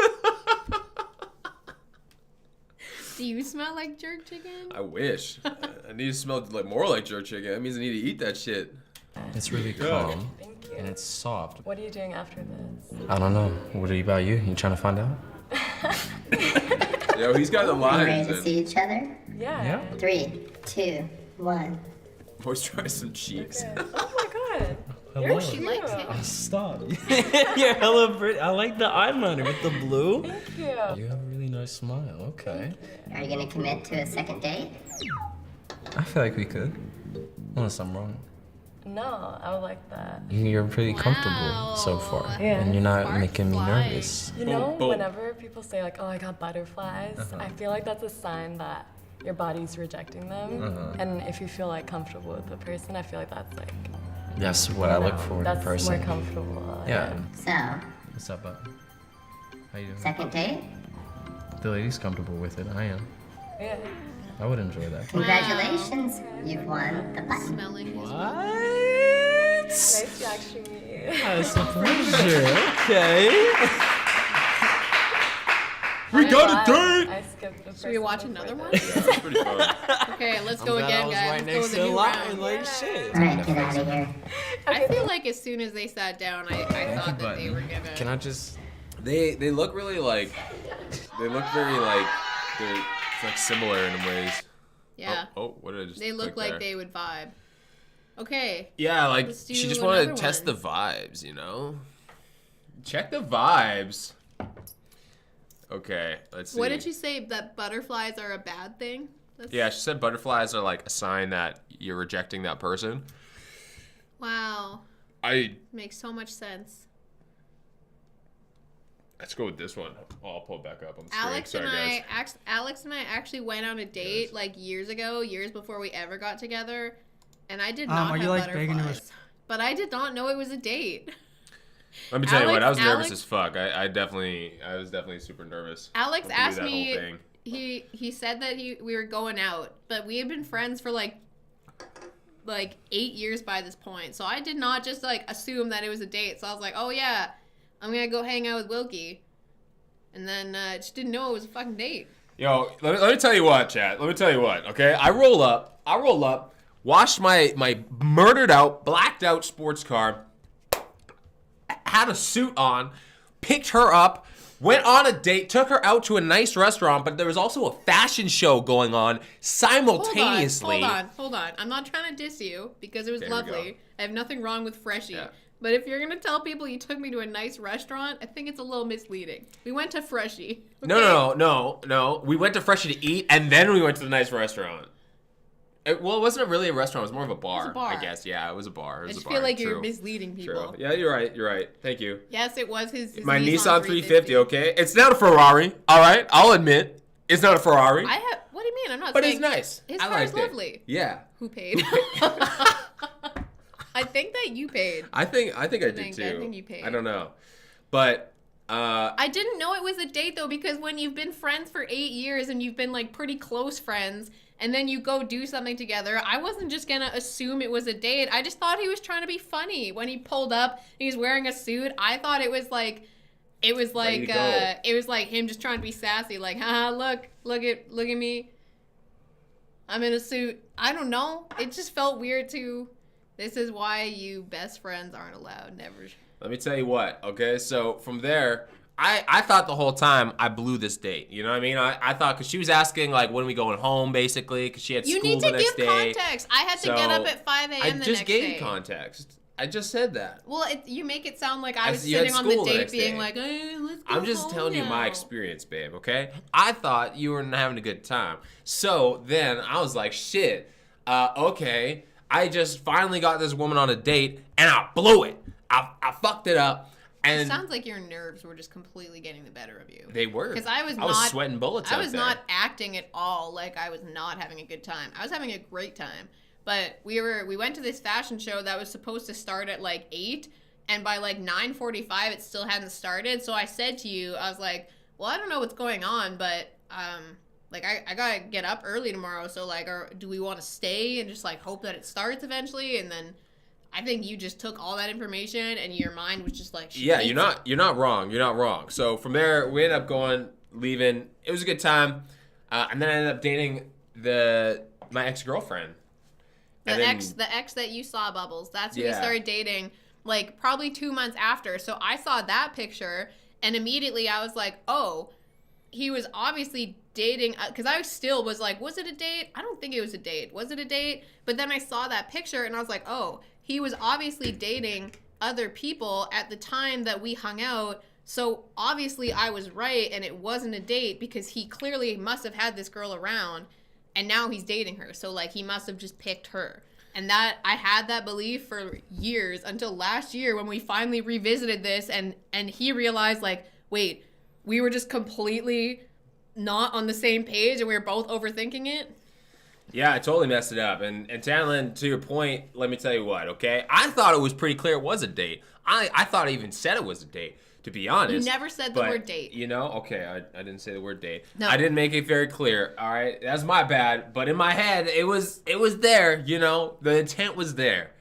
Do you smell like jerk chicken? I wish. I need to smell like more like jerk chicken. That means I need to eat that shit. It's really calm Thank you. and it's soft. What are you doing after this? I don't know. What about you? You trying to find out? Yo, he's got the Are you ready lines. to see each other? Yeah. 3, 2, 1. Moisturize some cheeks. Oh my god. Hello. She likes it. Stop. You're hella pretty. I like the eyeliner with the blue. Thank you. You have a really nice smile. Okay. Are you gonna commit to a second date? I feel like we could. Unless I'm wrong. No, I would like that. You're pretty comfortable so far. Yeah. And you're not Sparks making me flying. nervous. You know, boom. whenever people say like, "Oh, I got butterflies," I feel like that's a sign that your body's rejecting them. And if you feel like comfortable with the person, I feel like that's like That's what I look for in a that's person. more comfortable. Yeah. So, What's up, bud? How you doing? second date? The lady's comfortable with it. I am. Yeah. I would enjoy that. Congratulations, you've won the button. Smelling his What? Nice to actually meet you. That's a pleasure. Okay. We got a date! I skipped the first Should we watch one another before one? that. That's pretty fun. Okay, let's go again, guys. Let's go with a new round. like shit. Alright, get out of here. I feel like as soon as they sat down, I thought that they were gonna. Can I just? They look really like. They look very like. They're like similar in ways. Yeah. Oh, what did I just? They look click like there? they would vibe. Okay. Yeah, like Let's do she just wanted to another test one. the vibes, you know. Check the vibes. Okay, let's see. What did you say? That butterflies are a bad thing? That's... Yeah, she said butterflies are like a sign that you're rejecting that person. Wow. I Makes so much sense. let's go with this one. Oh, I'll pull it back up. I'm Alex sorry, and guys. Alex and I actually went on a date like years ago, years before we ever got together, and I did not are have you, like, begging to butterflies. But I did not know it was a date. Let me tell you what, I was nervous Alex- as fuck. I was definitely super nervous. Alex to do asked that me. whole thing. He said that we were going out, but we had been friends for like 8 years by this point. So I did not just like assume that it was a date. So I was like, oh yeah, I'm gonna go hang out with Wilkie, and then just didn't know it was a fucking date. Yo, let me tell you what, chat. Let me tell you what, okay? I roll up, washed my murdered out, blacked out sports car, had a suit on, picked her up, went on a date, took her out to a nice restaurant, but there was also a fashion show going on simultaneously. Hold on. I'm not trying to diss you because it was There we lovely. go. I have nothing wrong with Freshie. Yeah. But if you're gonna tell people you took me to a nice restaurant, I think it's a little misleading. We went to Freshie. Okay? No. We went to Freshie to eat, and then we went to the nice restaurant. It wasn't really a restaurant. It was more of a bar, bar. I guess. Yeah, it was a bar. It was I just a bar. feel like you're True. misleading people. True. Yeah, you're right. Thank you. Yes, it was his My Nissan 350, okay? It's not a Ferrari, all right? I'll admit. It's not a Ferrari. What do you mean? I'm not But saying. it's nice. His I car is liked it. lovely. Yeah. Who paid? I think that you paid. I think I did think- too. I think you paid. I don't know. But I didn't know it was a date though, because when you've been friends for 8 years and you've been like pretty close friends, and then you go do something together, I wasn't just gonna assume it was a date. I just thought he was trying to be funny when he pulled up. And he's wearing a suit. I thought it was like him just trying to be sassy, like, haha, look at me. I'm in a suit. I don't know. It just felt weird too. This is why you best friends aren't allowed. Never. Let me tell you what, okay? So from there, I thought the whole time I blew this date. You know what I mean? I thought, because she was asking, like, when are we going home, basically, because she had You school need the to next give day. context. I had to get up at 5 a.m. I the just next gave day. context. I just said that. Well, you make it sound like I was You had sitting on the school the date next being day. like, let's go I'm just home telling you my now. experience, babe, okay? I thought you were having a good time. So then I was like, shit, okay. I just finally got this woman on a date, and I blew it. I fucked it up. It And sounds like your nerves were just completely getting the better of you. they were. Because I was sweating bullets I out was there. not acting at all like I was not having a good time. I was having a great time. But we went to this fashion show that was supposed to start at like 8, and by like 9:45 it still hadn't started. So I said to you, I was like, well, I don't know what's going on, but like I gotta get up early tomorrow. So like, do we want to stay and just like hope that it starts eventually? And then I think you just took all that information and your mind was just like, she Yeah, hates you're not wrong. You're not wrong. So from there, we ended up leaving. It was a good time, and then I ended up dating my ex-girlfriend. The ex that you saw, Bubbles. That's who we Yeah. started dating, like, probably 2 months after. So I saw that picture, and immediately I was like, oh, he was obviously dating, because I still was like, was it a date? I don't think it was a date. Was it a date? But then I saw that picture, and I was like, oh, he was obviously dating other people at the time that we hung out. So obviously I was right, and it wasn't a date, because he clearly must have had this girl around. And now he's dating her. So, like, he must have just picked her. And that, I had that belief for years until last year when we finally revisited this and he realized, like, wait, we were just completely not on the same page and we were both overthinking it. Yeah, I totally messed it up. And Tanlin, to your point, let me tell you what, okay? I thought it was pretty clear it was a date. I thought I even said it was a date, to be honest. You never said the word date. You know, okay, I didn't say the word date. No. I didn't make it very clear, all right? That's my bad. But in my head, it was there, you know? The intent was there.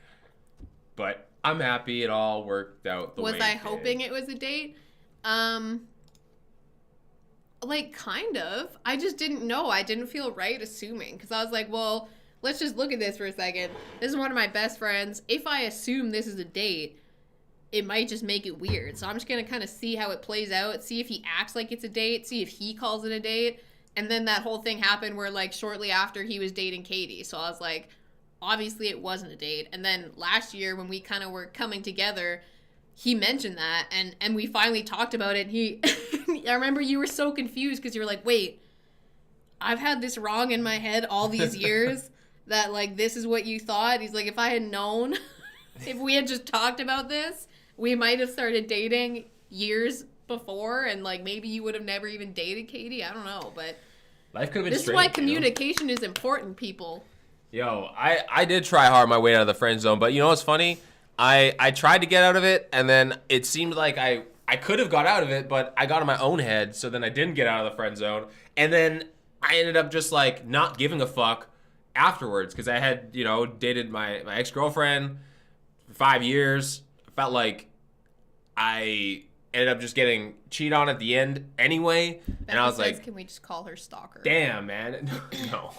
But I'm happy it all worked out the way Was I it did. hoping it was a date? Like, kind of. I just didn't know. I didn't feel right assuming. Because I was like, well, let's just look at this for a second. This is one of my best friends. If I assume this is a date, it might just make it weird. So I'm just going to kind of see how it plays out, see if he acts like it's a date, see if he calls it a date. And then that whole thing happened where, like, shortly after he was dating Katie. So I was like, obviously it wasn't a date. And then last year when we kind of were coming together, he mentioned that and we finally talked about it. And he, I remember you were so confused because you were like, wait, I've had this wrong in my head all these years that, like, this is what you thought. He's like, if I had known, if we had just talked about this, we might have started dating years before, and, like, maybe you would have never even dated Katie. I don't know, but Life could have been this is strange, why you know? communication is important, people. Yo, I did try hard my way out of the friend zone, but you know what's funny? I tried to get out of it, and then it seemed like I could have got out of it, but I got in my own head, so then I didn't get out of the friend zone, and then I ended up just, like, not giving a fuck afterwards, because I had, you know, dated my ex-girlfriend for 5 years. I felt like I ended up just getting cheated on at the end anyway, and I was Becca says, like, can we just call her stalker? damn, man. No,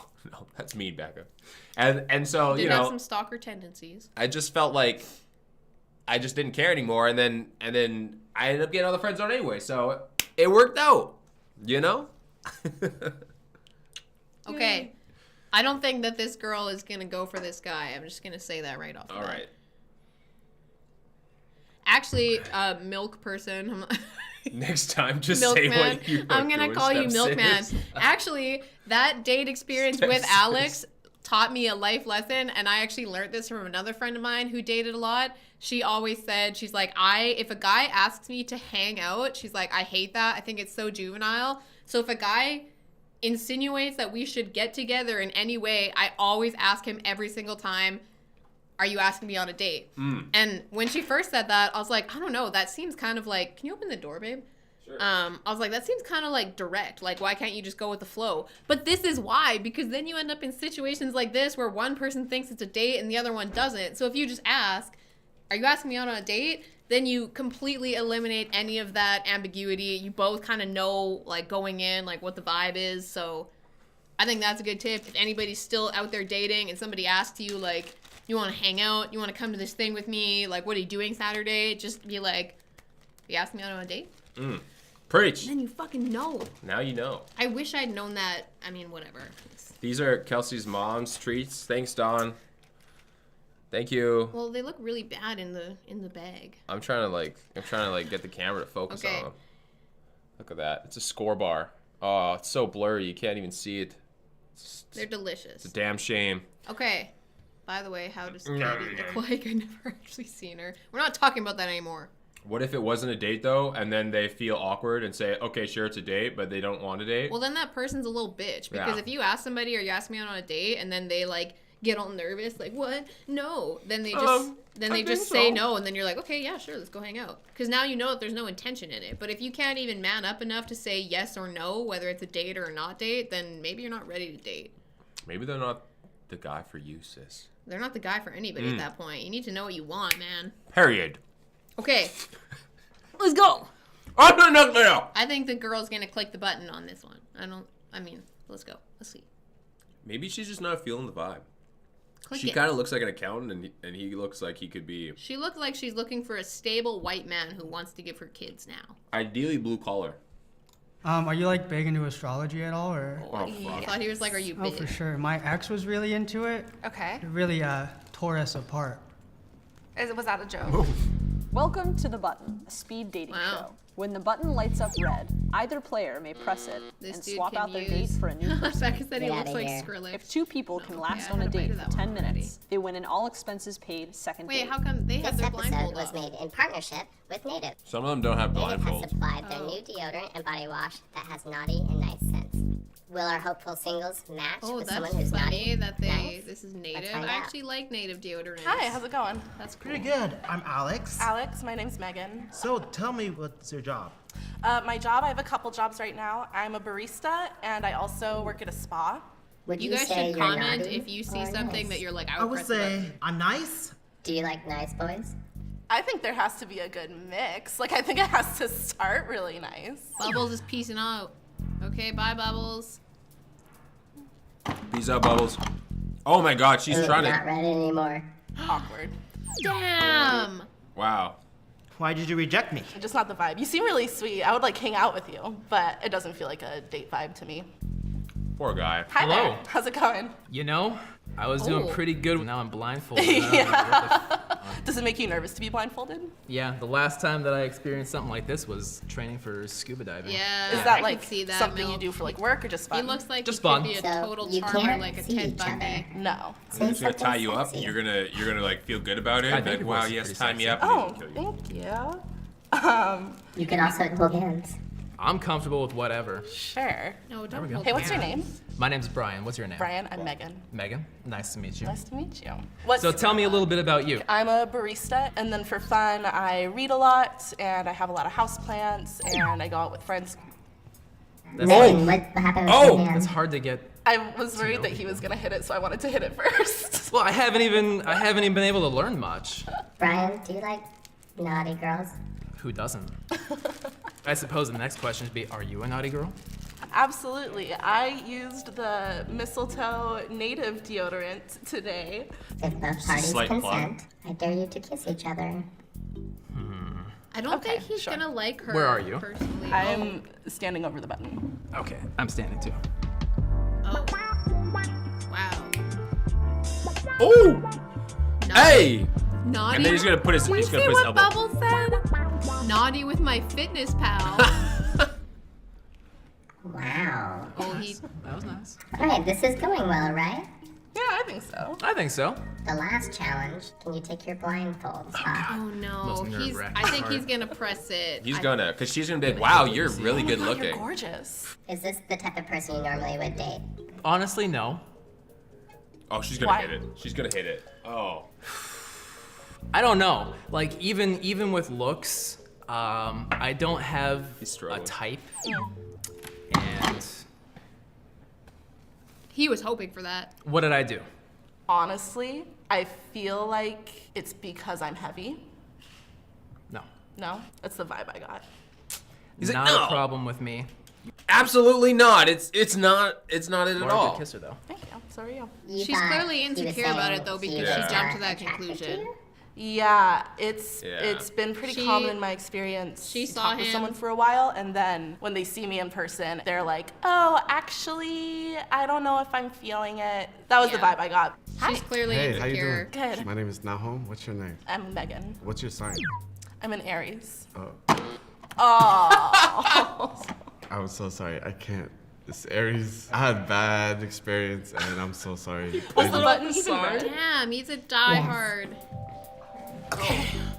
that's mean, Becca. And so, Did you have know, some stalker tendencies. I just felt like I just didn't care anymore, and then I ended up getting out of the friend zone anyway, so it worked out, you know? Okay. I don't think that this girl is going to go for this guy. I'm just going to say that right off the All bat. right. Actually, milk person. I'm not- Next time, just Milkman. say what you I'm going to doing, call you Step Milkman. Sis. Actually, that date experience Step with sis. Alex taught me a life lesson, and I actually learned this from another friend of mine who dated a lot. She always said, she's like, if a guy asks me to hang out, she's like, I hate that. I think it's so juvenile. So if a guy insinuates that we should get together in any way, I always ask him every single time, are you asking me on a date? And when she first said that, I was like, I don't know. That seems kind of like, can you open the door, babe? Sure. I was like, that seems kind of like direct. Like, why can't you just go with the flow? But this is why, because then you end up in situations like this where one person thinks it's a date and the other one doesn't. So if you just ask, are you asking me out on a date? Then you completely eliminate any of that ambiguity. You both kind of know, like, going in, like, what the vibe is. So I think that's a good tip. If anybody's still out there dating and somebody asks you, like, you want to hang out, you want to come to this thing with me, like, what are you doing Saturday? Just be like, you ask me out on a date? Preach. Then you fucking know. Now you know. I wish I'd known that. I mean, whatever. These are Kelsey's mom's treats. Thanks, Dawn. Thank you. Well, they look really bad in the bag. I'm trying to get the camera to focus Okay. on them. Look at that. It's a score bar. Oh, it's so blurry. You can't even see it. They're delicious. It's a damn shame. Okay. By the way, how does Katie look like? I've never actually seen her. We're not talking about that anymore. What if it wasn't a date though, and then they feel awkward and say, "Okay, sure, it's a date," but they don't want a date? Well, then that person's a little bitch because Yeah. if you ask somebody or you ask me out on a date and then they like get all nervous, like what? No. Then they just say no, and then you're like, okay, yeah, sure, let's go hang out. Because now you know that there's no intention in it. But if you can't even man up enough to say yes or no, whether it's a date or a not date, then maybe you're not ready to date. Maybe they're not the guy for you, sis. They're not the guy for anybody at that point. You need to know what you want, man. Period. Okay. Let's go. I think the girl's gonna click the button on this one. Let's go. Let's see. Maybe she's just not feeling the vibe. Click She it. kind of looks like an accountant, and he looks like he could be She looked like she's looking for a stable white man who wants to give her kids now. ideally blue collar. Are you like big into astrology at all, or? Oh, I fuck. thought he was like, are you Oh, big? for sure. My ex was really into it. Okay. It really tore us apart. Was that a joke? Welcome to The Button, a speed dating show. When the button lights up red, either player may press it This and dude swap can out their use- date for a new person. Becca said he Get looks outta like here. Skrillex. If two people can last I on a had a bite date of for that 10 one already. minutes, they win an all expenses paid second Wait, date. how come they have This their episode blindfold was off? made in partnership with Native. Some of them don't have Native has blindfolds. supplied their new deodorant and body wash that has naughty and nice scents. Will our hopeful singles match Oh, with that's someone who's funny naughty? that they. Nice? This is native. find I out. actually like native deodorant. Hi, how's it going? That's cool. Pretty good. I'm Alex. Alex, my name's Megan. So tell me, what's your job? My job, I have a couple jobs right now. I'm a barista and I also work at a spa. Would You you, guys say should you're comment naughty if you see or something nice? that you're like, I I would would press the say button. I'm nice. Do you like nice boys? I think there has to be a good mix. Like, I think it has to start really nice. Bubbles is peacing out. Okay, bye, Bubbles. Peace out, Bubbles. Oh my God, she's Ooh, trying not to. ready anymore. Awkward. Damn. Wow. Why did you reject me? Just not the vibe. You seem really sweet. I would like hang out with you, but it doesn't feel like a date vibe to me. Poor guy. Hi Hello. there. How's it going? You know, I was doing Oh. pretty good. Now I'm blindfolded. I don't know what the Does it make you nervous to be blindfolded? Yeah, the last time that I experienced something like this was training for scuba diving. Yeah. Is that I like can see that, something you Milk. do for like work or just fun? He looks like Just he fun. could be a So, total you charmer, can't like a see Ted each other. Bundy. No. I'm just gonna tie you up. Sexy. You're gonna like feel good about it. I think Like, it wow, was yes, pretty tie me sexy. up. Oh, and then kill you. thank you. You can also hold hands. I'm comfortable with whatever. Sure. No, don't. go. hold Hey, what's your hands. name? My name's Brian. What's your name? Brian. I'm Megan. Megan. Nice to meet you. Nice to meet you. What's So tell me a little bit about you. I'm a barista, and then for fun, I read a lot, and I have a lot of houseplants, and I go out with friends. That's, Megan, what happened with Oh! your that's hand? hard to get. I was worried that he was gonna hit it, so I wanted to hit it first. Well, I haven't even been able to learn much. Brian, do you like naughty girls? Who doesn't? I suppose the next question would be, are you a naughty girl? Absolutely. I used the mistletoe native deodorant today. If both parties slight plug. consent, I dare you to kiss each other. I don't Okay, think he's sure. gonna like her. Where are you? Personally. I'm standing over the button. Okay, I'm standing too. Oh. Wow. Oh! Naughty. Hey! Naughty. And then he's gonna put his. Can you He's gonna see put his what elbow. Bubbles said? Naughty with my fitness pal. Wow. Oh, he. That was nice. Alright, this is going well, right? Yeah, I think so. I think so. The last challenge, can you take your blindfolds off? Oh no. Most He's. nerve-wracking I think part. he's gonna press it. He's I- gonna, cause she's gonna be like, wow, you're really good Oh, you're looking. gorgeous. Is this the type of person you normally would date? Honestly, no. Oh, she's gonna Why? hit it. She's gonna hit it. Oh. I don't know. Like even with looks, I don't have He's a struggling. type, and He was hoping for that. what did I do? Honestly, I feel like it's because I'm heavy. No. No? That's the vibe I got. Not no. a problem with me. Absolutely not. It's not it at Laura, all. good kisser though. Thank you. Sorry, you. You She's thought clearly he was insecure about saying it though he because was she Yeah. jumped to that attracted to conclusion. you? Yeah, Yeah. it's been pretty She- common in my experience. she to saw talk with him- someone for a while, and then when they see me in person, they're like, "Oh, actually, I don't know if I'm feeling it." That was the Yeah. vibe I got. She's clearly Hey, how you insecure. doing? Good. My name is Nahom. What's your name? I'm Megan. What's your sign? I'm an Aries. Oh, Oh. I'm so sorry. I can't. It's Aries. I had bad experience, and I'm so sorry. Was the button even red? Damn, he's a diehard.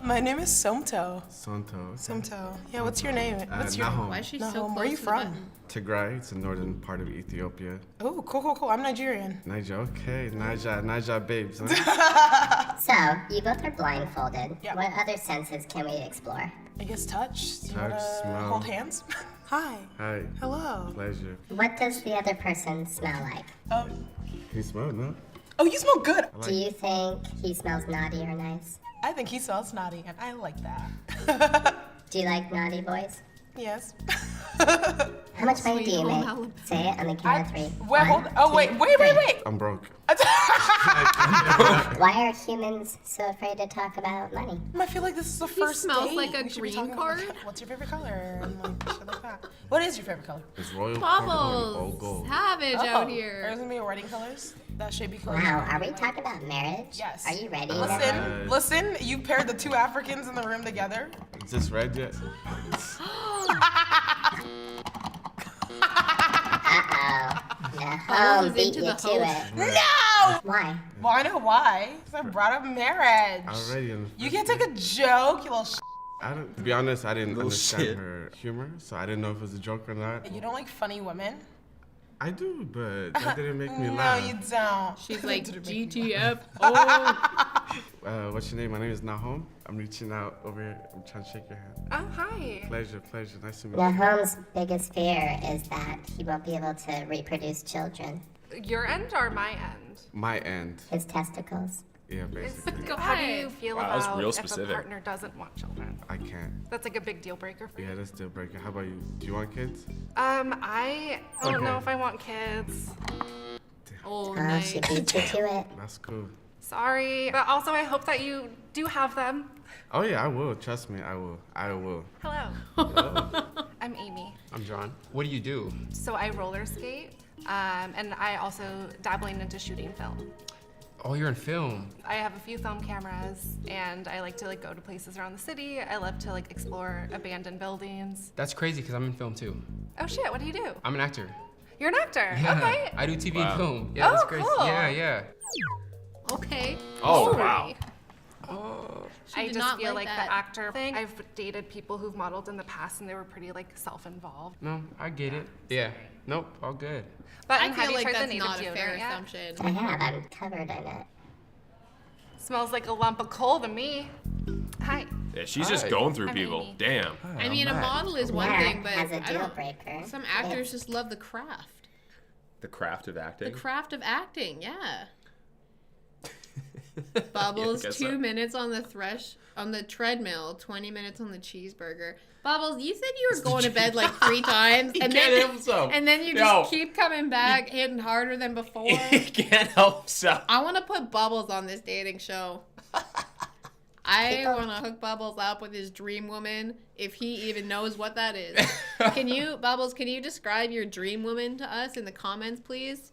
My name is Somto. Santo. Somto. Yeah, what's your name? What's your Nahom. Why is she so Nahom, close where are you to the from? button? Tigray. It's the northern part of Ethiopia. Oh, cool. I'm Nigerian. Niger. Okay. Niger babes. Huh? So, you both are blindfolded. Yeah. What other senses can we explore? I guess touch. Do you Touch, wanna smell. hold hands? Hi. Hi. Hello. Pleasure. What does the other person smell like? You smell, no? Oh, you smell good. Do you think he smells naughty or nice? I think he smells naughty, and I like that. Do you like naughty boys? Yes. How much money do you Sweet home make? Alabama. Say it on the count of three. Wait, hold. Oh, wait. I'm broke. Why are humans so afraid to talk about money? I feel like this is the first smells date. like a We should be green talking about, like, card. what's your favorite color? And like shit like that. What is your favorite color? It's royal purple and all Bubbles, gold. savage out Are here. those gonna be your wedding colors? That should be colors. Wow, are we talking about marriage? Yes. Are you ready? Listen. You paired the two Africans in the room together. Is this red yet? Uh-oh. No, Bubbles is beat into you the to host. it. No! Why? Well, I know why. 'Cause I brought up marriage. Already in the You can't take a joke, you little sh. to be honest, I didn't Little understand shit. her humor, so I didn't know if it was a joke or not. You don't like funny women? I do, but that didn't make me No, laugh. you don't. She's like, Didn't make me GTF. Oh. What's your name? My name is Nahom. I'm reaching out over here. I'm trying to shake your hand. Oh, hi. Pleasure. Nice to meet you. Nahom's biggest fear is that he won't be able to reproduce children. Your end or my end? My end. His testicles. Yeah, basically. How do you feel Wow, that was about real if specific. a partner doesn't want children? I can't. That's like a big deal breaker for you. Yeah, that's deal breaker. How about you? Do you want kids? I don't Okay. know if I want kids. Oh, Oh, she beat you to it. That's cool. Sorry. But also, I hope that you do have them. Oh yeah, I will. Trust me, I will. I will. Hello. I'm Amy. I'm John. What do you do? So I roller skate, and I also dabbling into shooting film. Oh, you're in film. I have a few film cameras, and I like to go to places around the city. I love to explore abandoned buildings. That's crazy because I'm in film too. Oh shit! What do you do? I'm an actor. You're an actor. Yeah, Okay. I do TV Wow. and film. Yeah, Oh, that's crazy. cool. Yeah. Okay. Oh, Sorry. wow. She I did just not feel like like that. the actor thing. I've dated people who've modeled in the past, and they were pretty self-involved. No, I get it. Yeah. Nope, all good. But I have feel you like tried that's the native not a fair deodorant yet? assumption. I have. I'm covered in it. Smells like a lump of coal to me. Hi. Yeah, she's just Hi. going through I'm people. Amy. Damn. I mean, a model is one Yeah, thing, but as a I deal don't. breaker. Some actors just love the craft. The craft of The acting. craft of acting, yeah. Bubbles, guess 2 so. minutes on the treadmill, 20 minutes on the cheeseburger. Bubbles, you said you were going to bed 3 times, and can't help himself. you just No. keep coming back, hitting harder than before. He can't help himself. I want to put Bubbles on this dating show. I want to hook Bubbles up with his dream woman, if he even knows what that is. Bubbles, can you describe your dream woman to us in the comments, please?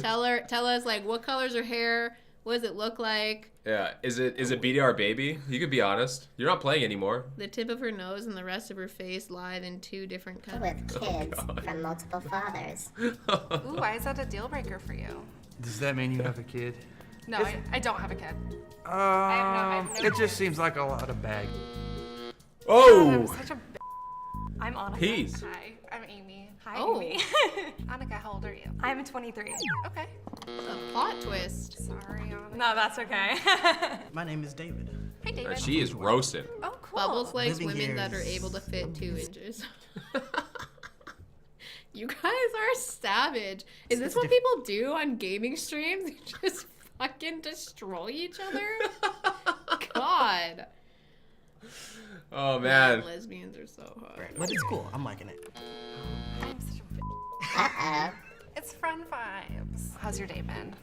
Tell us what color's her hair, what does it look like, Yeah. Is it BDR baby? You could be honest. You're not playing anymore. the tip of her nose and the rest of her face live in 2 different colors. With kids from multiple fathers. Ooh, why is that a deal breaker for you? Does that mean you have a kid? No, I don't have a kid. I have no It just seems like a lot of bag. I'm Oh. such a I'm Annika. Peace. Hi, I'm Amy. Hi, Oh. Amy. Annika, how old are you? I'm 23. Okay. A plot twist. Sorry, Annika. No, that's okay. My name is David. Hi, David. She is roasted. Oh, cool. Bubbles likes Living women here that are is able to fit 2 inches. You guys are savage. Is this what people do on gaming streams? They just fucking destroy each other? God. Oh man. Lesbians are so hot. But it's cool. I'm liking it. Uh-oh. It's friend vibes. How's your day been?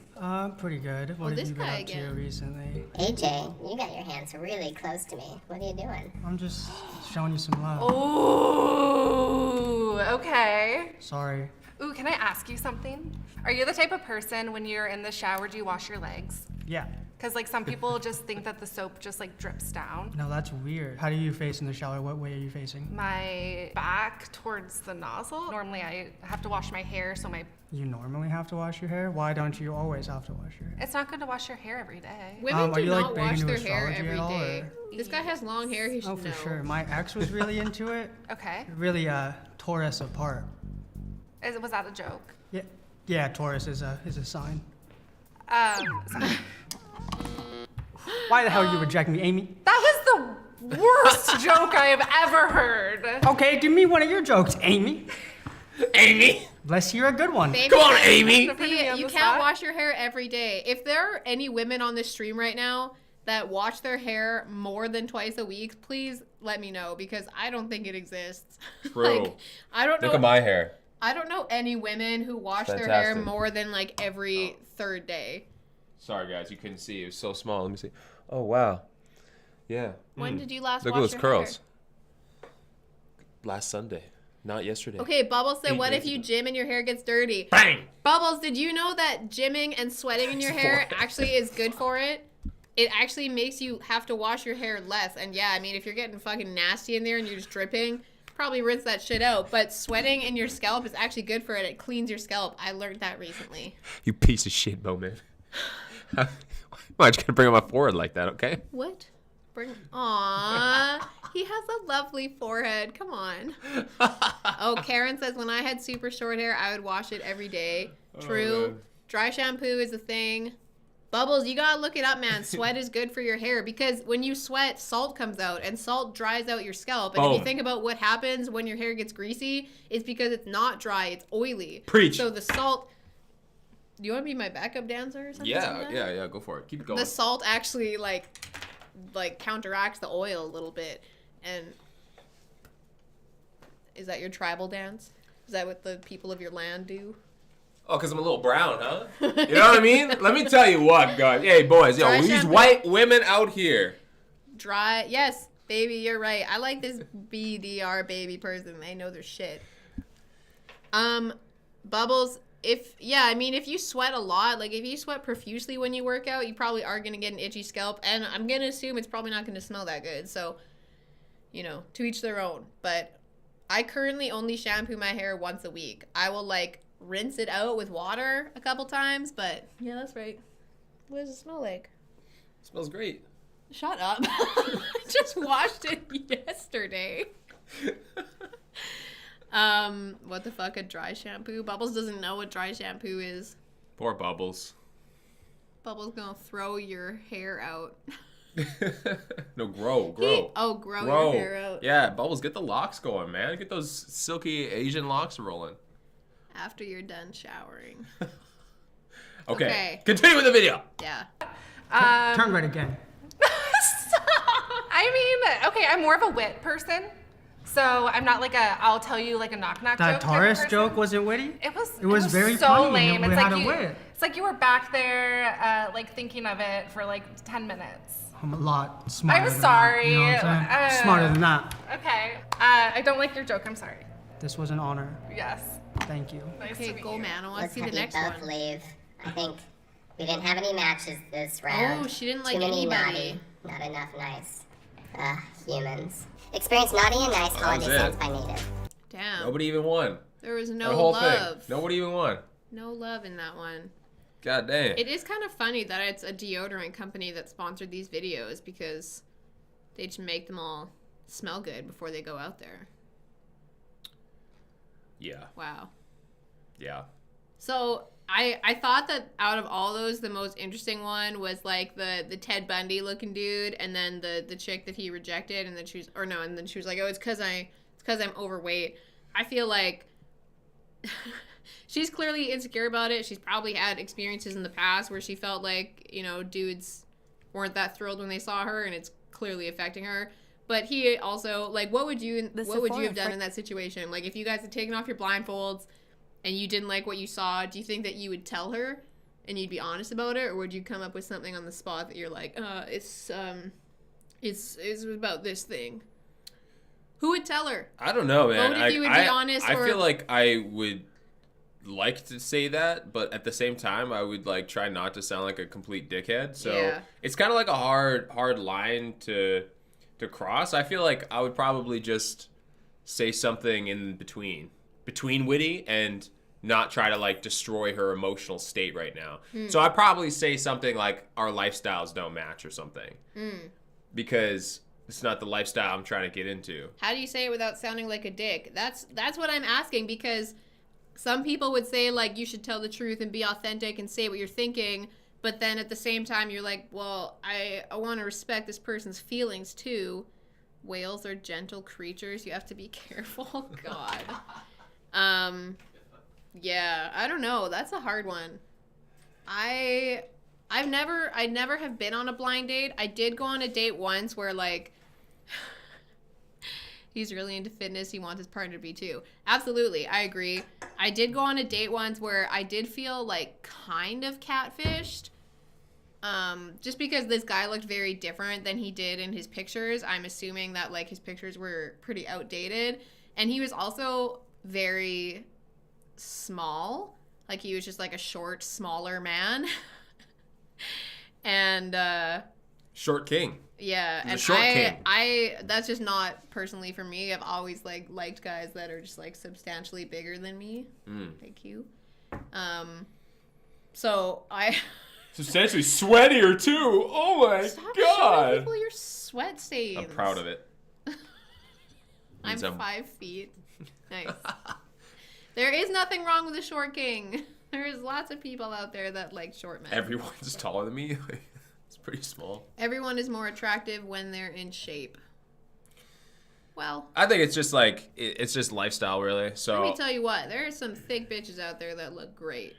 Pretty good. What have this you been guy up to again. recently? AJ, you got your hands really close to me. What are you doing? I'm just showing you some love. Ooh, okay. Sorry. Ooh, can I ask you something? Are you the type of person when you're in the shower, do you wash your legs? Yeah. Because like some people just think that the soap just like drips down. No, that's weird. How do you face in the shower? What way are you facing? My back towards the nozzle. Normally I have to wash my hair, so my You normally have to wash your hair? Why don't you always have to wash your hair? it's not good to wash your hair every day. Women are do you, not like, big wash into their hair astrology every at all, day. or- This guy has long hair. He should Oh, for know. sure. My ex was really into it. Okay. It really tore us apart. Was that a joke? Yeah. Yeah, Taurus is a sign. Sorry. Why the hell are you rejecting me, Amy? That was the worst joke I have ever heard. Okay, give me one of your jokes, Amy. Amy. Let's hear a good one. Baby, Come on, Amy. You can't wash your hair every day. If there are any women on this stream right now that wash their hair more than twice a week, please let me know because I don't think it exists. True. I don't know. Look at my hair. I don't know any women who wash their hair Fantastic. more than like every third day. Sorry, guys, you couldn't see. It was so small. Let me see. Oh, wow. Yeah. When did you last Look wash at those your curls. Last Sunday, not yesterday. Okay, Bubbles said, 8 what if days you ago. gym and your hair gets dirty? Bang! Bubbles, did you know that gymming and sweating in your hair actually is good for it? It actually makes you have to wash your hair less. And yeah, I mean, if you're getting fucking nasty in there and you're just dripping, probably rinse that shit out. But sweating in your scalp is actually good for it. It cleans your scalp. I learned that recently. You piece of shit, Bo, man. Why you gonna bring on my forehead like that, okay? What? Aww. He has a lovely forehead. Come on. Oh, Karen says, when I had super short hair, I would wash it every day. True. man. Dry shampoo is a thing. Bubbles, you gotta look it up, man. Sweat is good for your hair because when you sweat, salt comes out and salt dries out your scalp. And if you Boom. think about what happens when your hair gets greasy, it's because it's not dry, it's oily. Preach. So the salt. Do you want to be my backup dancer or something? Yeah, go for it. Keep it going. The salt actually like counteracts the oil a little bit. And is that your tribal dance? Is that what the people of your land do? Oh, because I'm a little brown, huh? You know what I mean? Let me tell you what, guys. Hey, boys, yo, Dry these shampoo. white women out here. Dry. Yes, baby, you're right. I like this BDR baby person. They know their shit. Bubbles, if you sweat a lot, like if you sweat profusely when you work out, you probably are going to get an itchy scalp. And I'm going to assume it's probably not going to smell that good. So, to each their own. But I currently only shampoo my hair once a week. I will rinse it out with water a couple times, but yeah, that's right. What does it smell like? It smells great. Shut up. I just washed it yesterday. What the fuck, a dry shampoo? Bubbles doesn't know what dry shampoo is. Poor Bubbles. Bubbles gonna throw your hair out. No, grow. Grow your hair out. Yeah, Bubbles, get the locks going, man. Get those silky Asian locks rolling. After you're done showering. Okay. Continue with the video. Yeah. Turn right again. I mean, okay, I'm more of a wit person. So I'm not I'll tell you a knock-knock joke. That type of Taurus person. joke wasn't witty? It was very so funny. lame. And It's we like had a you, wit. it's like you were back there, thinking of it for 10 minutes. I'm a lot smarter I'm than sorry. That, you know what I'm saying? Smarter than that. Okay. I don't like your joke. I'm sorry. This was an honor. Yes. Thank you. Nice Okay, to meet go, you. man. I want to Let's see the have you next both one. leave. I think we didn't have any matches this round. Oh, she didn't like Too many anybody. naughty, not enough nice. Humans. Experience naughty and nice holiday it. songs by Native. Damn. Nobody even won. There was That no whole love. thing. Nobody even won. No love in that one. God damn. It is kind of funny that it's a deodorant company that sponsored these videos because they just make them all smell good before they go out there. Yeah. Wow. Yeah. So I thought that out of all those, the most interesting one was the Ted Bundy looking dude, and then the chick that he rejected, and then she was like, oh, it's because I'm overweight. I feel like she's clearly insecure about it. She's probably had experiences in the past where she felt like dudes weren't that thrilled when they saw her, and it's clearly affecting her. But he also, like, what would you have Sephora done in that situation? Like, if you guys had taken off your blindfolds and you didn't like what you saw, do you think that you would tell her and you'd be honest about it, or would you come up with something on the spot that you're like, it's about this thing? Who would tell her? I don't know, man. What if you would be honest? I or... feel like I would like to say that, but at the same time, I would like try not to sound like a complete dickhead. So it's kind of like a hard line to cross. I feel like I would probably just say something in between witty and not try to like destroy her emotional state right now. So I'd probably say something like our lifestyles don't match or something. Because it's not the lifestyle I'm trying to get into. How do you say it without sounding like a dick? That's what I'm asking, because some people would say, like, you should tell the truth and be authentic and say what you're thinking, but then at the same time you're like, well, I want to respect this person's feelings too. Whales are gentle creatures. You have to be careful. God. Yeah, I don't know. That's a hard one. I never have been on a blind date. I did go on a date once where, like, he's really into fitness. He wants his partner to be too. Absolutely. I agree. I did go on a date once where I did feel like kind of catfished. Just because this guy looked very different than he did in his pictures. I'm assuming that, like, his pictures were pretty outdated. And he was also very small. Like, he was just like a short, smaller man. And Short king. yeah, He's a and short king. I that's just not personally for me. I've always like liked guys that are just like substantially bigger than me. Thank you. So I Substantially sweatier too. Oh my Stop showing god. people your sweat stains. I'm proud of it. I'm Means 5 feet. Nice. There is nothing wrong with a short king. There's lots of people out there that like short men. Everyone's taller than me. It's pretty small. Everyone is more attractive when they're in shape. Well, I think it's just like it's just lifestyle, really. So let me tell you what, there are some thick bitches out there that look great.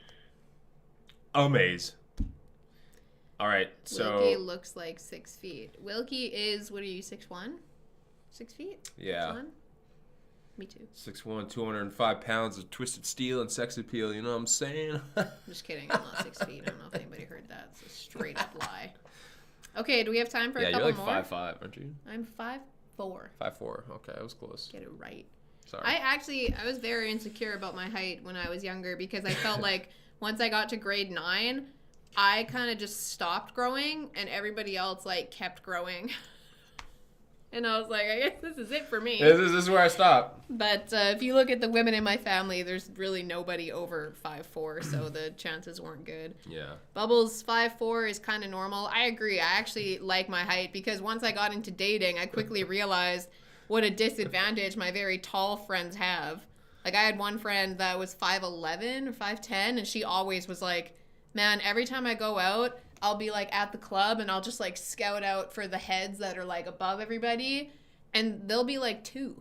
amaze. All right, so Wilkie looks like 6 feet. Wilkie is, what are you, 6'1"? 6 feet? Yeah. 6'1"? Me too. 6'1", 205 pounds of twisted steel and sex appeal. You know what I'm saying? I'm just kidding. I'm not 6 feet. I don't know if anybody heard that. It's a straight up lie. Okay, do we have time for a couple you're more? like 5'5", aren't you? I'm 5'4". 5'4". Okay, I was close. Get it right. Sorry. I was very insecure about my height when I was younger because I felt like once I got to grade 9, I kind of just stopped growing and everybody else like kept growing. And I was like, I guess this is it for me. This is where I stop. But if you look at the women in my family, there's really nobody over 5'4", so the chances weren't good. Yeah. Bubbles 5'4" is kind of normal. I agree. I actually like my height because once I got into dating, I quickly realized what a disadvantage my very tall friends have. Like, I had one friend that was 5'11" or 5'10", and she always was like, man, every time I go out, I'll be like at the club and I'll just like scout out for the heads that are like above everybody, and there'll be like two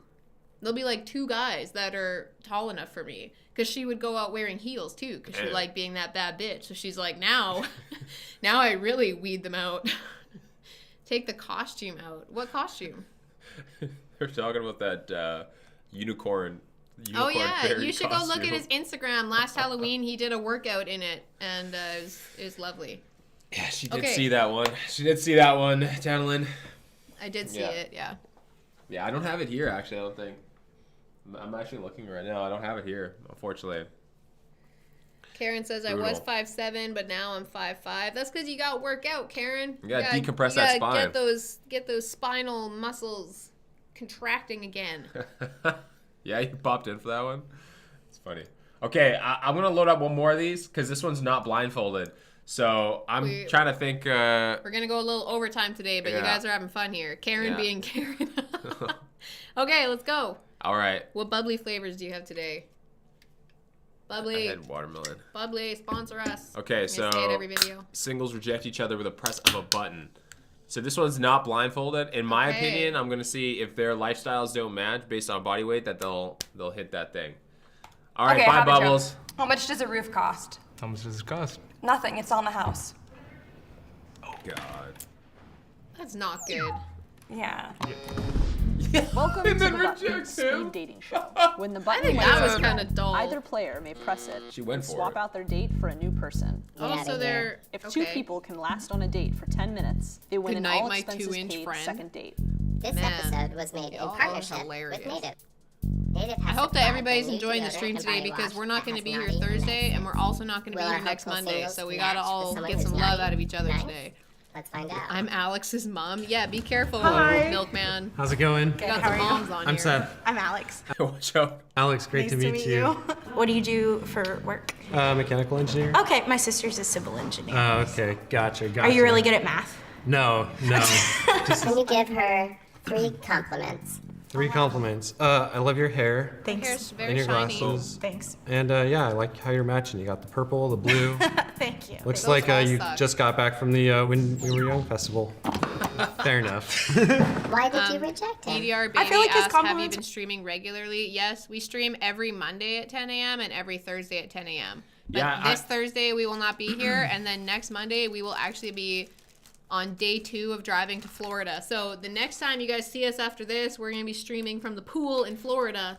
guys that are tall enough for me, because she would go out wearing heels too because she liked being that bad bitch. So she's like, now I really weed them out. Take the costume out. What costume? They're talking about that unicorn. Oh yeah, fairy you should costume. go look at his Instagram. Last Halloween he did a workout in it, and it was lovely. Yeah, she did see that one. She did see that one, Tantalyn. I did see it, yeah. Yeah, I don't have it here, actually, I don't think. I'm actually looking right now. I don't have it here, unfortunately. Karen says, I was 5'7", but now I'm 5'5". That's because you got to work out, Karen. You got to decompress that spine. Get those spinal muscles contracting again. Yeah, you popped in for that one? It's funny. Okay, I'm going to load up one more of these because this one's not blindfolded. So I'm trying to think. We're going to go a little overtime today, but you Yeah. guys are having fun here. Karen being Karen. Okay, let's go. All right. What bubbly flavors do you have today? Bubbly. I had watermelon. Bubbly, sponsor us. Okay, I'm so gonna say it every video. singles reject each other with a press of a button. So this one's not blindfolded. In my Okay. opinion, I'm gonna see if their lifestyles don't match based on body weight, that they'll hit that thing. All right, Okay, bye have a joke. Bubbles. How much does a roof cost? How much does it cost? Nothing. It's on the house. Oh God. That's not good. Yeah. Welcome And to then the Button rejects him. Speed Dating Show. When the button think lights that was up kinda red, dull. either player may press it She went and for swap it. out their date for a new person. Oh, so they're If two okay. people can last on a date for 10 minutes, they win Good an night, all my expenses 2-inch paid friend. second date. This Man, episode was made in y'all are partnership hilarious. with Native. Native has I hope that supplied everybody's new enjoying the deodorant stream and today body because wash we're not that going to has be here naughty and Thursday nice and we're also not going to Will be our here next hopeful Monday. singles So we match got to with all someone get who's some love naughty out of each other and nice? today. Let's find out. I'm Alex's mom. Yeah, be careful, Hi. Milkman. How's it going? We got some moms on I'm here. Seth. I'm Alex. Watch out. Alex, great to meet you. What do you do for work? Mechanical engineer. Okay, my sister's a civil engineer. Oh, okay. Gotcha. Are you really good at math? No, no. Can you give her 3 compliments? 3 compliments. I love your hair. Thanks. Hair's very and your shiny. glasses. Thanks. And yeah, I like how you're matching. You got the purple, the blue. Thank you. Looks Those like all you suck. just got back from the When We Were Young festival. Fair enough. Why did you reject him? DDR Baby I feel like his asked, have you compliments- been streaming regularly? Yes, we stream every Monday at 10 a.m. and every Thursday at 10 a.m. But Yeah, this Thursday we will not be here, and then next Monday we will actually be on day 2 of driving to Florida. So the next time you guys see us after this, we're going to be streaming from the pool in Florida.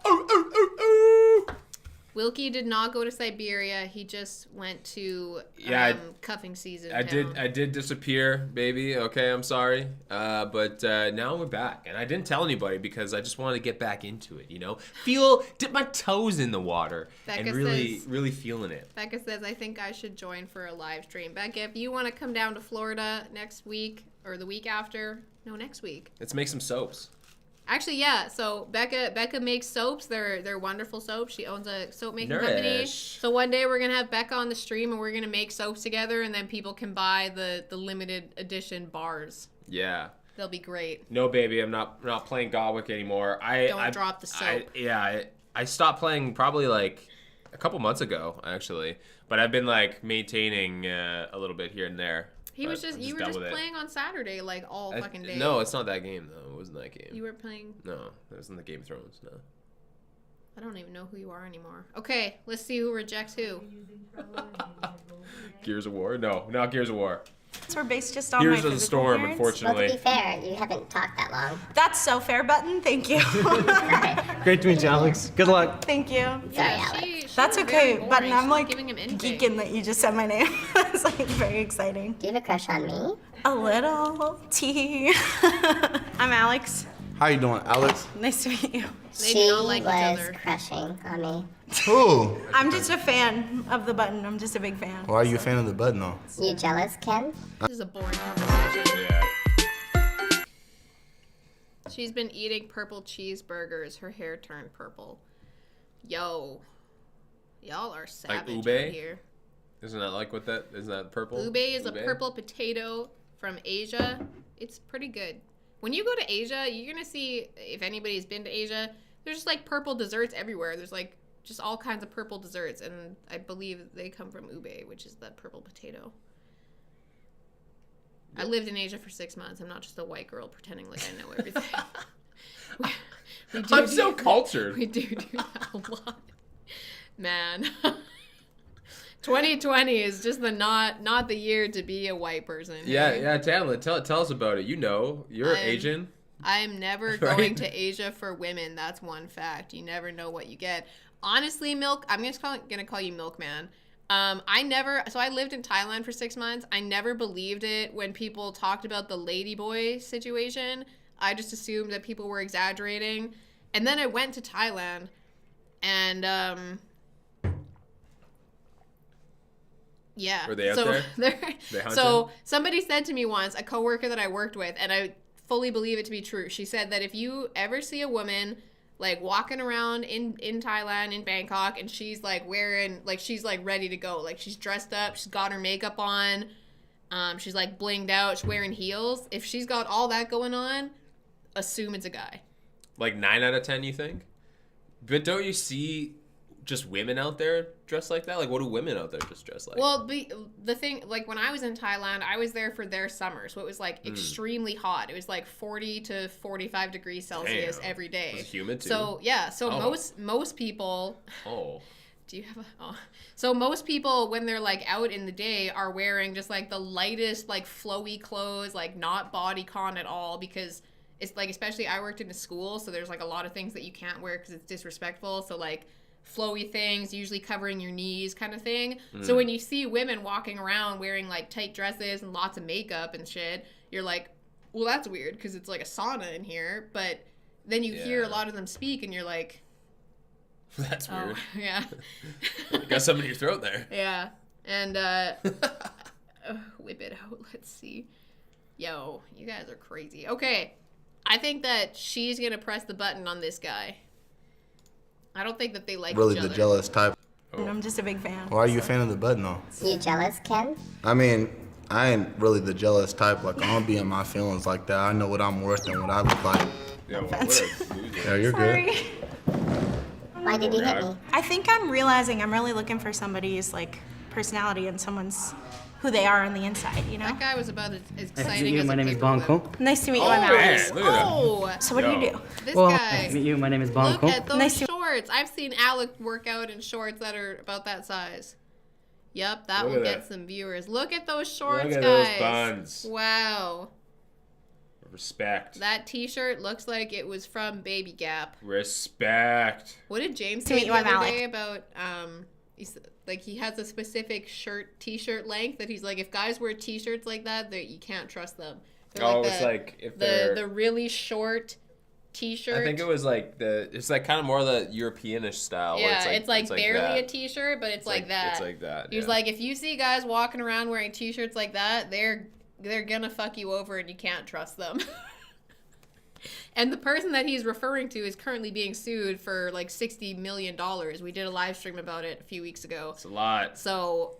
Wilkie did not go to Siberia. He just went to Yeah, cuffing season. I did disappear, baby. Okay, I'm sorry. But now we're back, and I didn't tell anybody because I just wanted to get back into it. You know, dip my toes in the water, and Becca really, says- really feeling it. Becca says, I think I should join for a live stream. Becca, if you want to come down to Florida next week or the week after, no, next week. Let's make some soaps. Actually, yeah. So Becca makes soaps. They're wonderful soaps. She owns a soap making company. Nourish. So one day we're gonna have Becca on the stream and we're gonna make soaps together, and then people can buy the limited edition bars. Yeah. They'll be great. No, baby, I'm not playing Godwick anymore. Don't drop the soap. I stopped playing probably like a couple months ago, actually. But I've been like maintaining a little bit here and there. You were but I'm just done with it. playing on Saturday like all fucking day. No, it's not that game though. It wasn't that game. You were playing. No, it wasn't the Game of Thrones. No. I don't even know who you are anymore. Okay, let's see who rejects who. Gears of War? No, not Gears of War. So we're based just on Gears my of the physical Storm, appearance? Well, unfortunately. to be fair, you haven't talked that long. That's so fair, Button. Thank you. Great to meet you, Alex. Good luck. Thank you. Sorry, Alex. That's was okay, very boring. Button. She I'm was like giving him intake. geeking that you just said my name. It's like very exciting. Do you have a crush on me? A little tea. I'm Alex. How you doing, Alex? Nice to meet you. They do She not like each was other. crushing on me. Who? I'm just a fan of the Button. I'm just a big fan. Why are you a fan of the button though? You jealous, Ken? This is a boring conversation. Yeah. She's been eating purple cheeseburgers. Her hair turned purple. Yo. Y'all are savage Like out ube? here. Isn't that like what that? Isn't that purple? Ube is a purple potato from Asia. It's pretty good. When you go to Asia, you're going to see, if anybody's been to Asia, there's just like purple desserts everywhere. There's like just all kinds of purple desserts. And I believe they come from ube, which is the purple potato. I lived in Asia for 6 months. I'm not just a white girl pretending like I know everything. I'm so cultured. We do that a lot. Man. 2020 is just the not the year to be a white person. Yeah, Tamlin, tell us about it. You know, you're Asian. I'm never Right? going to Asia for women. That's one fact. You never know what you get. Honestly, I'm just gonna call you Milkman. I lived in Thailand for 6 months. I never believed it when people talked about the ladyboy situation. I just assumed that people were exaggerating. And then I went to Thailand and yeah. Were they out there? They hunted? So somebody said to me once, a coworker that I worked with, and I fully believe it to be true. She said that if you ever see a woman like walking around in Thailand, in Bangkok, and she's like wearing, like she's like ready to go, like she's dressed up, she's got her makeup on, she's like blinged out, she's wearing heels. If she's got all that going on, assume it's a guy. Like 9 out of 10, you think? But don't you see just women out there dressed like that? Like, what do women out there just dress like? Well, the thing, like when I was in Thailand, I was there for their summer, so it was like extremely hot. It was like 40 to 45 degrees Celsius Damn. every day. Was it humid too? So yeah, so Oh. most people. Oh. Do you have a? Oh. So most people, when they're like out in the day, are wearing just like the lightest, like flowy clothes, like not bodycon at all, because it's like, especially I worked in a school, so there's like a lot of things that you can't wear because it's disrespectful. So like flowy things, usually covering your knees kind of thing. So when you see women walking around wearing like tight dresses and lots of makeup and shit, you're like, well, that's weird because it's like a sauna in here. But then you hear a lot of them speak and you're like, That's weird. Yeah. You got something in your throat there. Yeah. And whip it out. Let's see. Yo, you guys are crazy. Okay. I think that she's going to press the button on this guy. I don't think that they like Really each the other. jealous type. I'm just a big fan. Why are you a fan of the button though? You jealous, Ken? I mean, I ain't really the jealous type. Like, I don't be in my feelings like that. I know what I'm worth and what I look like. Yeah, you're good. Why did you hit me? I think I'm realizing I'm really looking for somebody's like personality and someone's who they are on the inside, you know? That guy was about as Nice to exciting meet you. as My a name is paperweight. Bonko. Nice to meet you. Oh, I'm Alex. man, look at that. Oh, So what do you do? this Well, guy. nice to meet you. My name is Look Bonko. at those Nice to- shorts. I've seen Alec work out in shorts that are about that size. Yep, that Look will at get that. some viewers. Look at those shorts, Look at guys. those buns. Wow. Respect. That t-shirt looks like it was from Baby Gap. Respect. What did James To say meet the you, I'm other Alec. day about he's like he has a specific t-shirt length that he's like, if guys wear t-shirts like that, you can't trust them. They're Oh, like it's the, like if they're. the really short t-shirt. I think it was like it's like kind of more the Europeanish style. where Yeah, it's like barely that. a t-shirt, but it's like that. It's like that. He was yeah. like, if you see guys walking around wearing t-shirts like that, they're gonna fuck you over and you can't trust them. And the person that he's referring to is currently being sued for like $60 million. We did a live stream about it a few weeks ago. It's a lot. So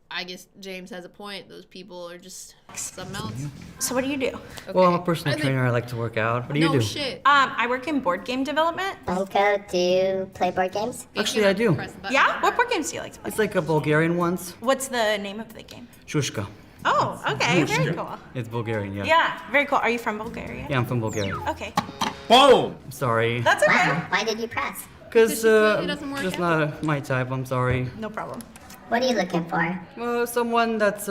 I guess James has a point. Those people are just something else. So what do you do? Well, I'm a personal trainer. I like to work out. What do you No do? shit. I work in board game development. Bonko, do you play board games? Actually, I do. Yeah? What board games do you like to play? It's like a Bulgarian ones. What's the name of the game? Shushka. Oh, okay. Very cool. It's Bulgarian, yeah. Yeah, very cool. Are you from Bulgaria? Yeah, I'm from Bulgaria. Okay. Boom! I'm sorry. That's okay. Why did you press? Because it doesn't work just out. not my type. I'm sorry. No problem. What are you looking for? Someone that's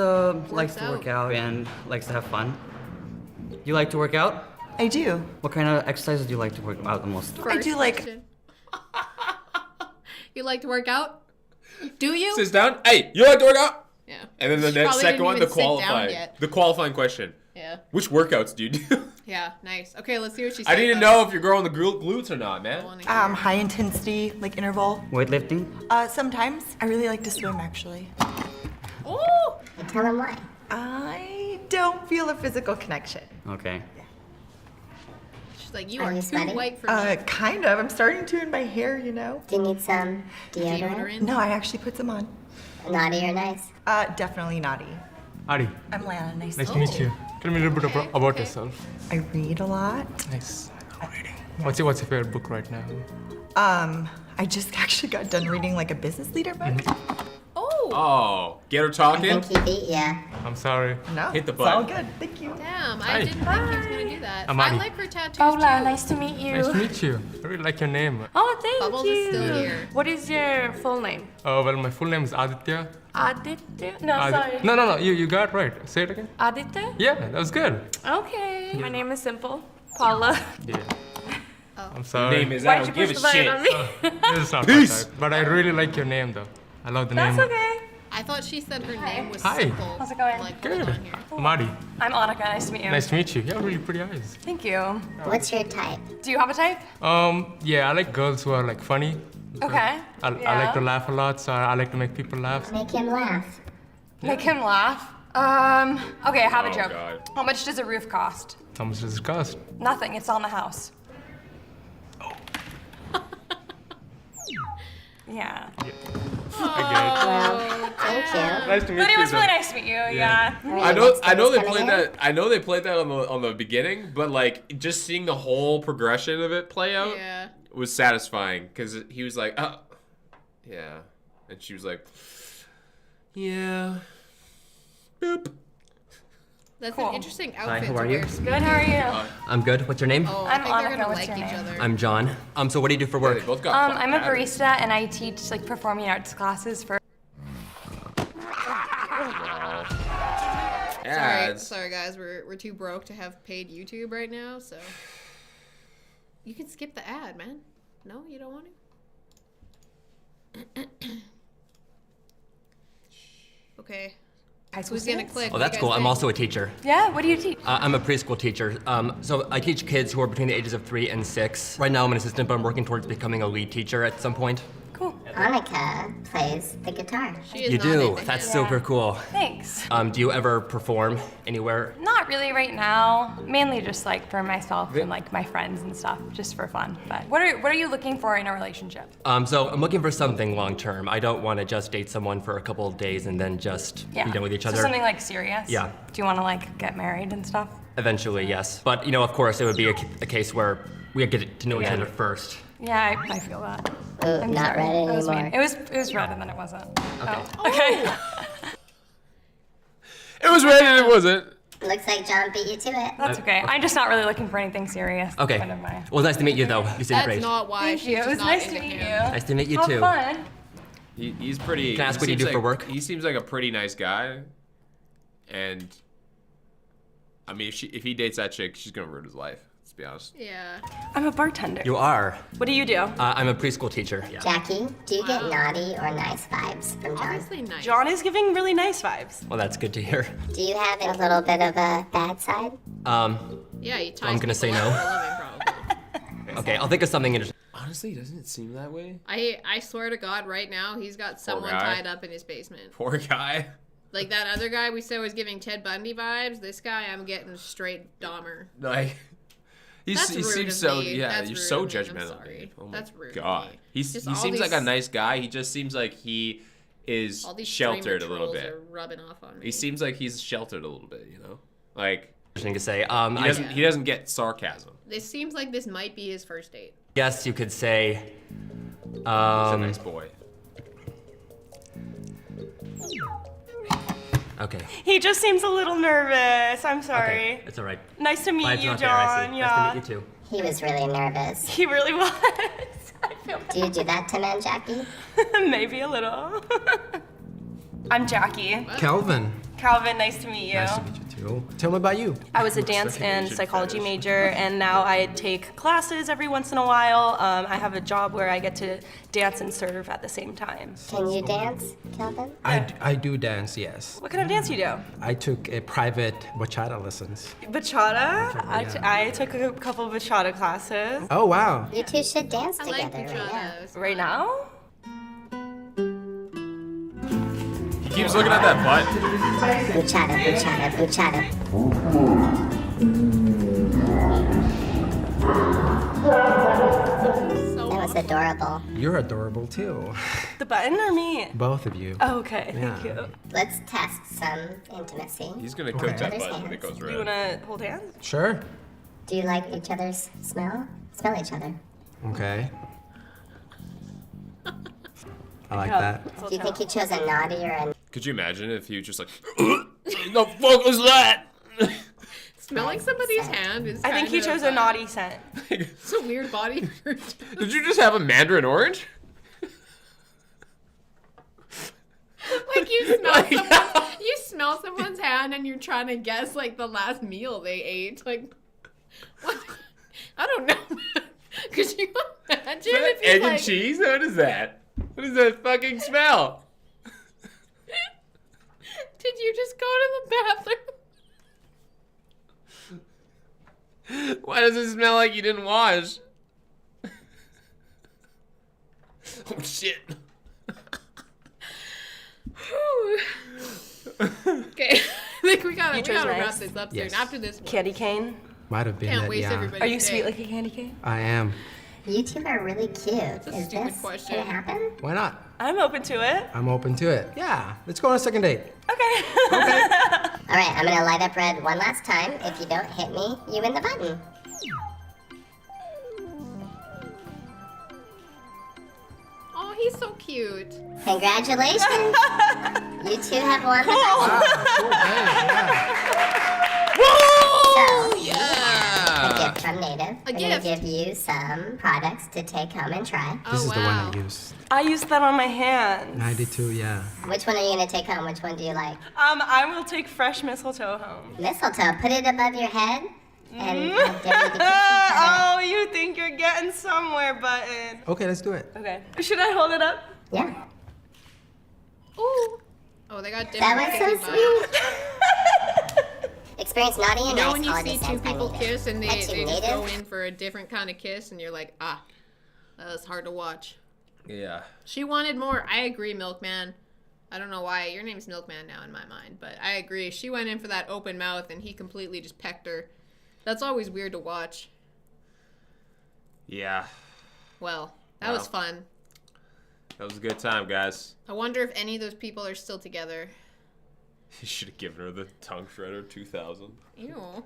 likes to work out and likes to have fun. You like to work out? I do. What kind of exercises do you like to work out the most? I do like. Question. You like to work out? Do you? Sits down. Hey, you like to work out? Yeah. And then the She next probably second didn't one, even the sit down qualifying, yet. the qualifying question. Yeah. Which workouts do you do? Yeah, nice. Okay, let's see what she said. I need to know if you're growing the glutes or not, man. High intensity, like interval. Weightlifting? Sometimes. I really like to swim, actually. Oh! Tell him why. I don't feel a physical connection. Okay. She's like, you Are are you too sweating? white for me. Kind of. I'm starting to in my hair, you know. Do you need some deodorant? No, I actually put some on. Naughty or nice? Definitely naughty. Adi, I'm Lana. Nice nice to meet you. Tell me a little bit about yourself. I read a lot. Nice. What's your favorite book right now? I just actually got done reading like a business leader book. Oh, get her I talking? think he beat ya. I'm sorry. No, Hit the it's all button. good. Thank you. Damn, Hi. I didn't think he was gonna do that. I'm I Adi. like her tattoos Paula, too. nice to meet you. Nice to meet you. I really like your name. Oh, thank Bubbles you. is still here. What is your full name? Well, my full name is Aditya. Aditya? No, Adi- sorry. No, you got it right. Say it again. Aditya? Yeah, that was good. Okay. My name is Simple. Paula. Yeah. Oh. I'm sorry. Name is Why'd I you don't give push a the shit. button on me? This is not Peace. my type, but I really like your name though. I love the That's name. okay. I thought she said her name was Hi. simple. How's it going? Like, Good. hold on here. I'm Adi. I'm Annika. Nice to meet you. Nice to meet you. You have really pretty eyes. Thank you. What's your type? Do you have a type? Yeah, I like girls who are like funny. Okay. I like to laugh a lot, so I like to make people laugh. Make him laugh. Make him laugh. Okay, I have a Oh, joke. God. How much does a roof cost? How much does it cost? Nothing. It's on the house. Yeah. Well, thank you. Nice to meet But it you. was really nice to meet you. Yeah. I know they played that. I know they played that on the beginning, but like just seeing the whole progression of it play out Yeah. was satisfying because he was like, yeah, and she was like, yeah, boop. That's Cool. an interesting Hi, outfit how to are you? wear. Good. How are you? I'm good. What's your name? Oh, I'm I think they're Annika. gonna What's like your each name? other. I'm John. So what do you do for They work? both got fucking I'm a patterns. barista and I teach like performing arts classes for. Yeah, ads. Sorry guys, we're too broke to have paid YouTube right now, so you can skip the ad, man. No, you don't want to. Okay. Who's gonna click? Oh, that's cool. I'm also a teacher. Yeah, what do you teach? I'm a preschool teacher. So I teach kids who are between the ages of 3 and 6. Right now I'm an assistant, but I'm working towards becoming a lead teacher at some point. Annika plays the guitar. You do? That's super cool. Thanks. Do you ever perform anywhere? Not really right now. Mainly just like for myself and like my friends and stuff, just for fun. But what are you looking for in a relationship? So I'm looking for something long term. I don't want to just date someone for a couple of days and then just be done with each other. So something like serious? Yeah. Do you want to like get married and stuff? Eventually, yes. But of course, it would be a case where we get to know each other first. Yeah, I feel that. Ooh, not red That was anymore. mean. It was red and then it wasn't. Okay. Oh. Okay. It was red and it wasn't. Looks like John beat you to it. That's okay. I'm just not really looking for anything serious. Okay. Kind of my... Well, nice to meet you, though. You seem That's great. not why. Thank you. It was nice to meet you. Nice to meet you, Have too. fun. He's pretty. Can I ask he what you seems do for like- work? He seems like a pretty nice guy, and I mean, if he dates that chick, she's gonna ruin his life. Let's be honest. Yeah. I'm a bartender. You are. What do you do? I'm a preschool teacher. Jackie, do you get naughty or nice vibes from John? Obviously nice. John is giving really nice vibes. Well, that's good to hear. Do you have a little bit of a bad side? Yeah, he ties I'm gonna say people no. up for a living, probably. Okay, I'll think of something interesting. Honestly, doesn't it seem that way? I swear to God, right now he's got someone guy. tied up in his basement. Poor guy. Like that other guy we said was giving Ted Bundy vibes. This guy, I'm getting straight Dahmer. Like, he That's seems rude of so me. yeah. That's You're rude so of me. I'm judgmental. sorry. Dude. Oh my That's rude of God. me. He Just seems all like a these- nice guy. He just seems like he is All these sheltered a streamer little trolls bit. are rubbing off on me. He seems like he's sheltered a little bit. Like Interesting to say. he doesn't get sarcasm. This seems like this might be his first date. Guess you could say. He's a nice boy. Okay. He just seems a little nervous. I'm sorry. Okay, it's all right. Nice to meet Vibes you, not there, I John. see. Yeah. Nice to meet you too. He was really nervous. He really was. Do you do that to men, Jackie? Maybe a little. I'm Jackie. Calvin. Calvin, nice to meet you. Nice to meet you too. Tell me about you. I was a dance and psychology major, and now I take classes every once in a while. I have a job where I get to dance and serve at the same time. Can you dance, Calvin? I do dance, yes. What kind of dance you do? I took a private bachata lessons. Bachata? Yeah. I took a couple of bachata classes. Oh, wow. You two should dance I like together right now. bachatas. Right now? He keeps looking at that butt. Bachata, bachata, bachata. That was adorable. You're adorable too. The button or me? Both of you. Oh, okay, thank Yeah. you. Let's test some intimacy. He's gonna cook that Other's butt when it hands. goes Do you red. wanna hold hands? Sure. Do you like each other's smell? Smell each other. Okay. I like Yeah. that. Do you think you chose a naughty or a Could you imagine if he was just like, the fuck was that? Smelling somebody's hand is. I think he kind chose of, a naughty scent. It's a weird body. Did you just have a mandarin orange? Like you smell someone's hand and you're trying to guess like the last meal they ate. Like, what? I don't know. Could you imagine if he's Egg like, and cheese? What is that? What is that fucking smell? Did you just go to the bathroom? Why does it smell like you didn't wash? Oh shit. Okay, I think we gotta chose wrap nice. this up Yes. soon. After this one. Candy cane. Might have been Can't that, waste yeah. everybody's Are you day. sweet like a candy cane? I am. You two are really cute. a Is stupid this question. gonna happen? Why not? I'm open to it. I'm open to it. Yeah. Let's go on a second date. Okay. All right, I'm gonna light up red one last time. If you don't hit me, you win the button. Oh, he's so cute. Congratulations! You two have won the button. So, Yeah. a gift from Native. A We're gonna give you some products to take home and try. This is the one I use. I used that on my hands. 92, yeah. Which one are you gonna take home? Which one do you like? I will take fresh mistletoe home. Mistletoe. Put it above your head and I'll dare you to kiss each other. Oh, you think you're getting somewhere, Button. Okay, let's do it. Okay. Should I hold it up? Yeah. Ooh. Oh, they got different That was so kissing sweet. Experience naughty and You know nice when you holiday see two scents by people Native. kiss and they That's your just Native. go in for a different kind of kiss and you're like, that was hard to watch. Yeah. She wanted more. I agree, Milkman. I don't know why. Your name's Milkman now in my mind, but I agree. She went in for that open mouth and he completely just pecked her. That's always weird to watch. Yeah. Well, that was fun. That was a good time, guys. I wonder if any of those people are still together. You should have given her the tongue shredder 2000. Ew. All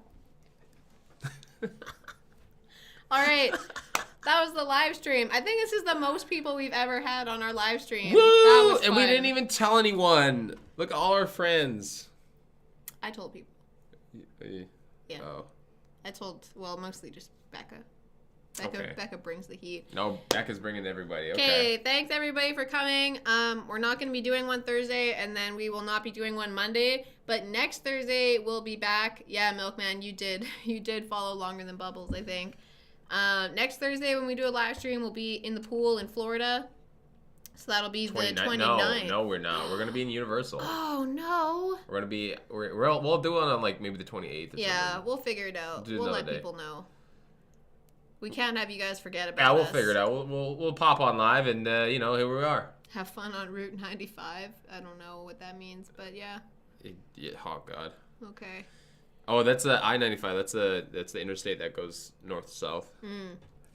right. That was the live stream. I think this is the most people we've ever had on our live stream. Woo! That was And we fun. didn't even tell anyone. Look at all our friends. I told people. Yeah. Oh. I told, well, mostly just Becca. Okay. Becca brings the heat. No, Becca's bringing everybody. Okay, Okay. thanks everybody for coming. We're not going to be doing one Thursday, and then we will not be doing one Monday. But next Thursday we'll be back. Yeah, Milkman, you did follow longer than Bubbles, I think. Next Thursday when we do a live stream, we'll be in the pool in Florida. So that'll be the 29th. No, we're not. We're gonna be in Universal. Oh no. We're gonna be. We'll do it on like maybe the 28th. Or Yeah, something. we'll figure it out. Do We'll another let day. people know. We can't have you guys forget about Yeah, we'll us. figure it out. We'll pop on live and here we are. Have fun on Route 95. I don't know what that means, but yeah. Oh God. Okay. Oh, that's the I-95. That's the interstate that goes north to south.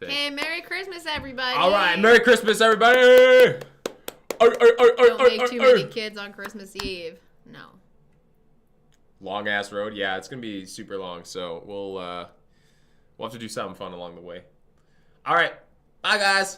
Okay, Merry Christmas, everybody. All right, Merry Christmas, everybody. Don't make too many kids on Christmas Eve. No. Long ass road. Yeah, it's gonna be super long. So we'll have to do something fun along the way. All right, bye guys.